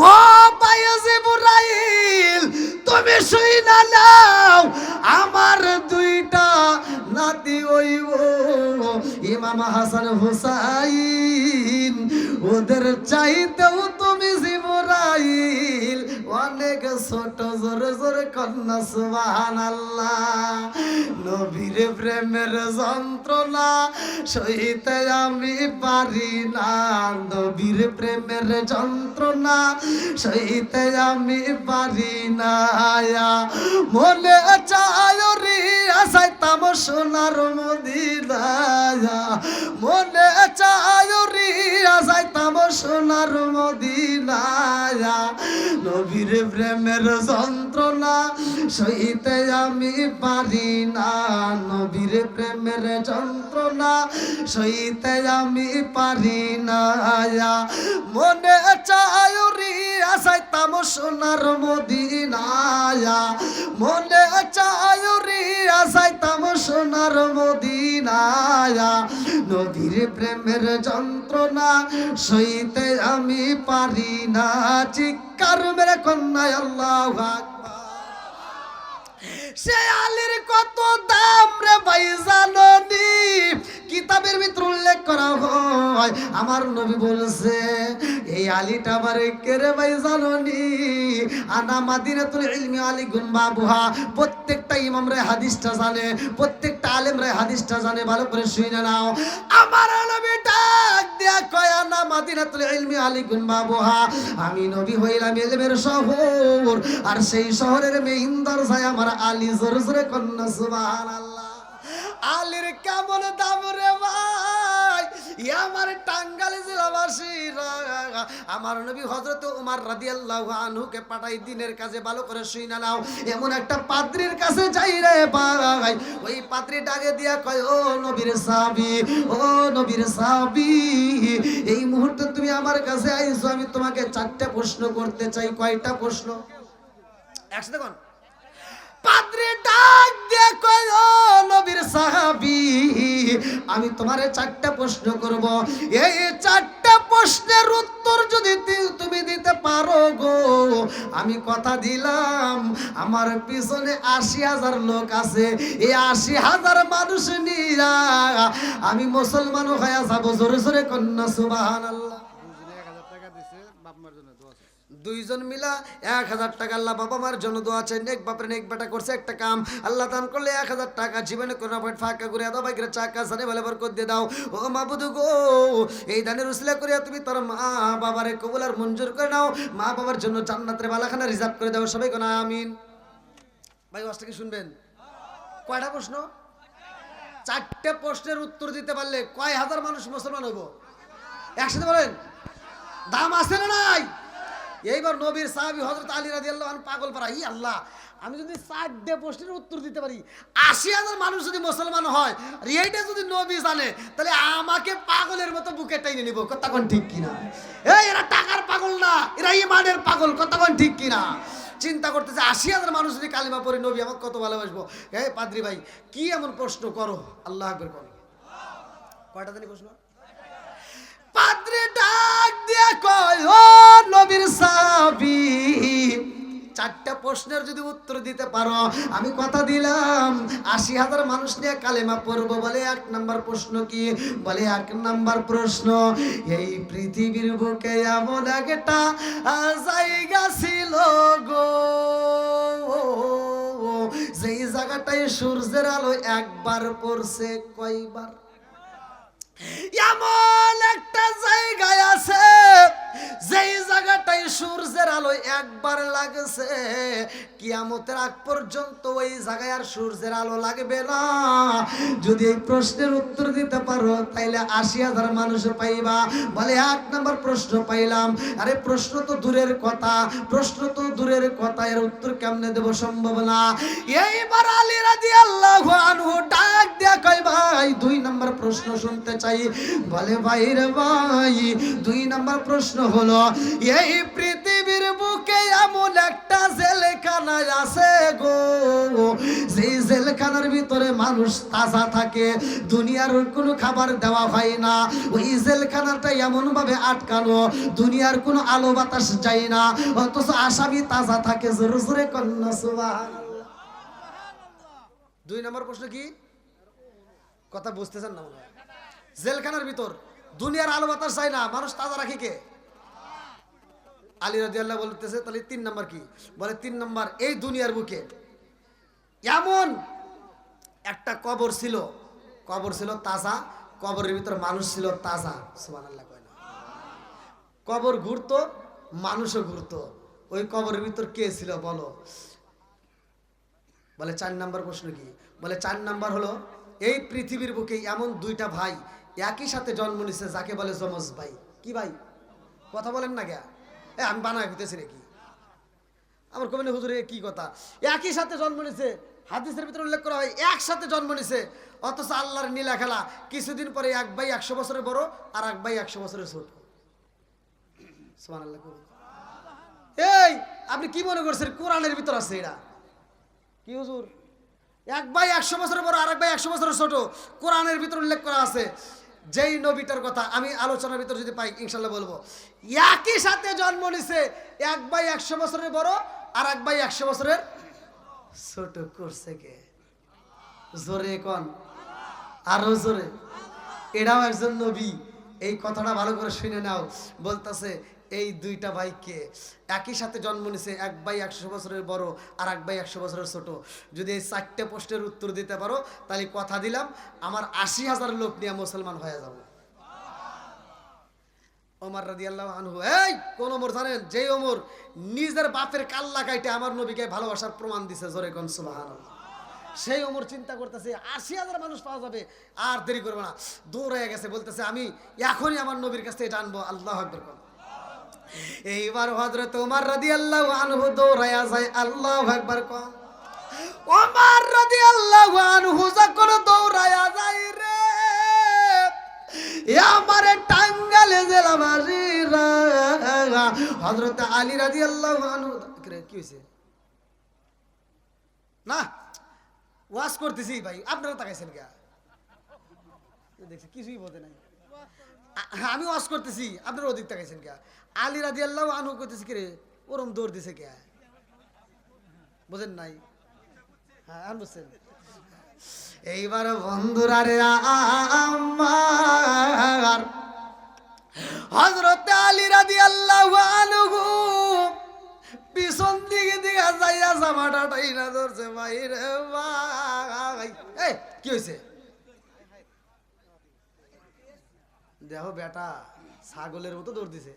ও ভাই জিবরাইল, তুমি শুইনা নাও, আমার 2টা নাতি হইব, ইমাম হাসান হুসাইন, ওদের চাইতেও তুমি জিবরাইল অনেক ছোট, জোরে জোরে কন্যা সুবহানাল্লাহ। নবীর প্রেমের যন্ত্রণা সইতে আমি পারি না, নবীর প্রেমের যন্ত্রণা সইতে আমি পারি না। মনে চায় রে আসাইতাম সোনার মদিনায়, মনে চায় রে আসাইতাম সোনার মদিনায়। নবীর প্রেমের যন্ত্রণা সইতে আমি পারি না, নবীর প্রেমের যন্ত্রণা সইতে আমি পারি না। মনে চায় রে আসাইতাম সোনার মদিনায়, মনে চায় রে আসাইতাম সোনার মদিনায়। নদীর প্রেমের যন্ত্রণা সইতে আমি পারি না। চিৎকার মেরে কন্যা আল্লাহু আকবার। সে আলীর কত দাম রে ভাই জাননি, কিতাবের ভিতর উল্লেখ করা হয়। আমার নবী বলছে এই আলীটা আমার কেরে ভাই জাননি, আনা মাদিনাতুল ইলমি আলী গুন বাবুহা। প্রত্যেকটা ইমাম রে হাদিসটা জানে, প্রত্যেকটা আলেম রে হাদিসটা জানে, ভালো করে শুনে নাও। আমার নবী ডাক দিয়া কয় আনা মাদিনাতুল ইলমি আলী গুন বাবুহা, আমি নবী হইলাম ইলমের শহর, আর সেই শহরের মেইনদার যায় আমার আলী। জোরে জোরে কন্যা সুবহানাল্লাহ। আলীর কেমন দাম রে ভাই, আমার টাঙ্গাইল জেলাবাসীরা আমার নবী হযরত ওমর রাদিয়াল্লাহু আনহুকে পাঠাই দিনের কাজে, ভালো করে শুইনা নাও। এমন একটা পাদ্রীর কাছে যাই রে ভাই, ওই পাদ্রী ডাকে দিয়া কয় ও নবীর সাহাবী, ও নবীর সাহাবী, এই মুহূর্তে তুমি আমার কাছে আইছো, আমি তোমাকে 4টা প্রশ্ন করতে চাই। কয়টা প্রশ্ন? একসাথে কোন পাদ্রী ডাক দিয়ে কয় ও নবীর সাহাবী, আমি তোমারে 4টা প্রশ্ন করব, এই 4টা প্রশ্নের উত্তর যদি তুমি দিতে পারো গো, আমি কথা দিলাম আমার পিছনে 80,000 লোক আছে, এই 80,000 মানুষ নিয়া আমি মুসলমান হয়ে যাব। জোরে জোরে কন্যা সুবহানাল্লাহ। দুইজন মিলা 1000 টাকা আল্লাহ বাবা মার জন্য দোয়া চাই। নেক বাপরে নেক বেটা করছে একটা কাম, আল্লাহ দান করলে 1000 টাকা জীবনে কোনো পয়েন্ট ফাঁকা করে দাও, বাইকের চাকা সানে ভালো বরকত দিয়ে দাও। ও মাবুদ গো, এই দানের উসিলা করিয়া তুমি তোর মা বাবারে কবুল আর মঞ্জুর করে নাও, মা বাবার জন্য জান্নাতের বালাখানা রিজার্ভ করে দাও। সবাই কোন আমিন। ভাই ওয়াজটা কি শুনবেন? কয়টা প্রশ্ন? 4টে প্রশ্নের উত্তর দিতে পারলে কয় হাজার মানুষ মুসলমান হইব? একসাথে বলেন, দাম আছে না নাই? এইবার নবীর সাহাবী হযরত আলী রাদিয়াল্লাহু আনহু পাগল পারা, ই আল্লাহ, আমি যদি 4টে প্রশ্নের উত্তর দিতে পারি, 80,000 মানুষ যদি মুসলমান হয়, আর এইটা যদি নবী জানে, তাহলে আমাকে পাগলের মতো বুকে টেনে নিব। কথা কোন ঠিক কিনা? এই এরা টাকার পাগল না, এরা ঈমানের পাগল। কথা কোন ঠিক কিনা? চিন্তা করতেছে 80,000 মানুষ যদি কালিমা পড়ে, নবী আমাকে কত ভালোবাসবো। এই পাদ্রী ভাই কি এমন প্রশ্ন করো, আল্লাহু আকবার করো। কয়টা জানি প্রশ্ন? পাদ্রী ডাক দিয়া কয় ও নবীর সাহাবী, 4টা প্রশ্নের যদি উত্তর দিতে পারো, আমি কথা দিলাম 80,000 মানুষ নিয়ে কালেমা পড়বো। বলে 1 নাম্বার প্রশ্ন কি? বলে 1 নাম্বার প্রশ্ন, এই পৃথিবীর বুকে এমন একটা জায়গা ছিল গো, যেই জায়গাটায় সূর্যের আলো একবার পড়ছে। কয়বার? এমন একটা জায়গায় আছে যেই জায়গাটায় সূর্যের আলো একবার লাগছে, কিয়ামতের আগ পর্যন্ত ওই জায়গায় আর সূর্যের আলো লাগবে না। যদি এই প্রশ্নের উত্তর দিতে পারো, তাইলে 80,000 মানুষ পাইবা। বলে 1 নাম্বার প্রশ্ন পাইলাম। আরে প্রশ্ন তো দূরের কথা, প্রশ্ন তো দূরের কথা, এর উত্তর কেমনে দেব? সম্ভব না। এইবার আলী রাদিয়াল্লাহু আনহু ডাক দিয়া কয় ভাই 2 নাম্বার প্রশ্ন শুনতে চাই। বলে ভাই রে ভাই, 2 নাম্বার প্রশ্ন হলো, এই পৃথিবীর বুকে এমন একটা জেলখানা আছে গো, যেই জেলখানার ভিতরে মানুষ তাজা থাকে, দুনিয়ার কোনো খাবার দেওয়া হয় না। ওই জেলখানাটা এমন ভাবে আটকানো, দুনিয়ার কোনো আলো বাতাস যায় না, অথচ আসামি তাজা থাকে। জোরে জোরে কন্যা সুবহানাল্লাহ। 2 নম্বর প্রশ্ন কি? কথা বুঝতেছেন না মনে হয়? জেলখানার ভিতর দুনিয়ার আলো বাতাস যায় না, মানুষ তাজা রাখি কে? আলী রাদিয়াল্লাহু বলতেছে তাহলে 3 নাম্বার কি? বলে 3 নাম্বার, এই দুনিয়ার বুকে এমন একটা কবর ছিল তাজা, কবরের ভিতর মানুষ ছিল তাজা। সুবহানাল্লাহ কয় না? কবর ঘুরতো, মানুষও ঘুরতো, ওই কবরের ভিতর কে ছিল বলো? বলে 4 নাম্বার প্রশ্ন কি? বলে 4 নাম্বার হলো এই পৃথিবীর বুকে এমন 2টা ভাই একই সাথে জন্ম নিছে যাকে বলে যমজ ভাই। কি ভাই? কথা বলেন না কে? আমি বানায় হইতেছি নাকি? আমার কমেন্ট হুজুরে কি কথা? একই সাথে জন্ম নিছে, হাদিসের ভিতরে উল্লেখ করা হয় একসাথে জন্ম নিছে, অথচ আল্লাহর নীলা খেলা কিছুদিন পরে এক ভাই 100 বছরের বড় আর এক ভাই 100 বছরের ছোট। সুবহানাল্লাহ। এই আপনি কি মনে করছেন কোরআনের ভিতর আছে এটা? কি হুজুর? এক ভাই 100 বছরের বড় আর এক ভাই 100 বছরের ছোট, কোরআনের ভিতর উল্লেখ করা আছে। যেই নবীটার কথা আমি আলোচনার ভিতর যদি পাই ইনশাল্লাহ বলবো। একই সাথে জন্ম নিছে, এক ভাই 100 বছরের বড় আর এক ভাই 100 বছরের ছোট। করছে কে? জোরে কোন, আরো জোরে। এটাও একজন নবী। এই কথাটা ভালো করে শুনে নাও। বলতেছে এই 2টা ভাইকে একই সাথে জন্ম নিছে, এক ভাই 100 বছরের বড় আর এক ভাই 100 বছরের ছোট। যদি এই 4টে প্রশ্নের উত্তর দিতে পারো তাহলে কথা দিলাম আমার 80,000 লোক নিয়ে মুসলমান হয়ে যাবো। ওমর রাদিয়াল্লাহু আনহু, এই কোন ওমর জানেন? যেই ওমর নিজের বাপের কাল্লা কাইটে আমার নবীকে ভালোবাসার প্রমাণ দিছে। জোরে কোন সুবহানাল্লাহ। সেই ওমর চিন্তা করতেছে 80,000 মানুষ পাওয়া যাবে, আর দেরি করবে না, দৌড়ে গেছে, বলতেছে আমি এখনই আমার নবীর কাছ থেকে জানবো। আল্লাহু আকবার। এইবার হযরত ওমর রাদিয়াল্লাহু আনহু দৌড়ায়া যায়। আল্লাহু আকবার কোন। ওমর রাদিয়াল্লাহু আনহু যখন দৌড়ায়া যায় রে, আমারে টাঙ্গালে জেলাবাসীরা হযরত আলী রাদিয়াল্লাহু আনহু কি হইছে? না ওয়াজ করতেছি ভাই, আপনারা তাকাইছেন কে? দেখছি কিছুই বলতে নাই। আমি ওয়াজ করতেছি, আপনারা ওদিক তাকাইছেন কে? আলী রাদিয়াল্লাহু আনহু কইতেছে কি রে ওরম দৌড় দিছে কে? বুঝেন নাই? হ্যাঁ আর বুঝছেন। এইবার বন্ধুরা রে আমার হযরত আলী রাদিয়াল্লাহু আনহু পিছন দিকে যাইয়া জামাটা টাইনা ধরছে। ভাই রে ভাই, এই কি হইছে? দেখো বেটা ছাগলের মতো দৌড় দিছে।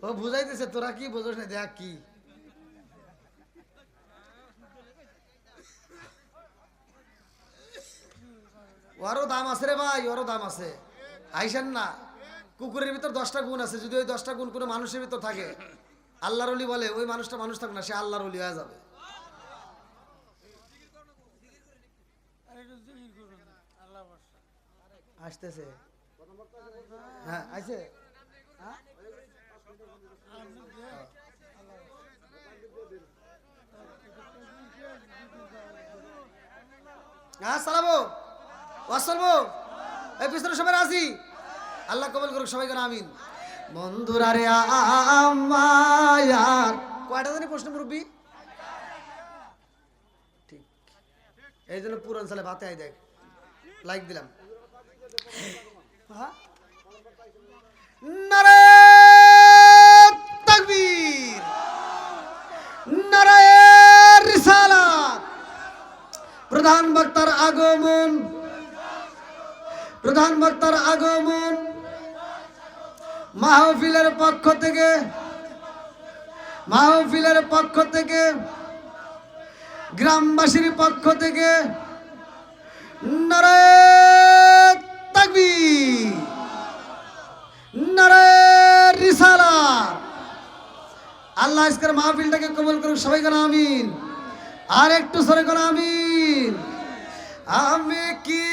ও বুঝাইতেছে তোরা কি বোঝস না, দেখ কি ওরও দাম আছে রে ভাই, ওরও দাম আছে। আইসেন না, কুকুরের ভিতর 10টা গুণ আছে, যদি ওই 10টা গুণ কোনো মানুষের ভিতর থাকে, আল্লাহর ওলি বলে ওই মানুষটা মানুষ থাকবে না, সে আল্লাহর ওলি হয়ে যাবে। আসতেছে, হ্যাঁ আইছে। হ্যাঁ চালাবো, ওয়াজ চলবো, এই পিছনে সবাই রাজি। আল্লাহ কবুল করুক, সবাই কেন আমিন। বন্ধুরা রে আমার কয়টা জানি প্রশ্ন মুরব্বী? ঠিক, এই জন্য পুরো অঞ্চলে ভাতে আই দেখ, লাইক দিলাম। নারে তাকবীর, নারে রিসালাত। প্রধান বক্তার আগমন, প্রধান বক্তার আগমন। মাহফিলের পক্ষ থেকে, মাহফিলের পক্ষ থেকে, গ্রামবাসীর পক্ষ থেকে নারে তাকবীর, নারে রিসালাত। আল্লাহ আজকের মাহফিলটাকে কবুল করুক, সবাই কেন আমিন। আর একটু সরে কেন আমিন। আমি কি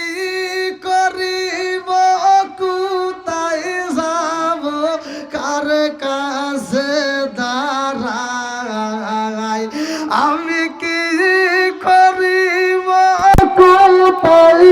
করিব, কোথায় যাব, কার কাছে দাঁড়াই। আমি কি করিব, কোথায়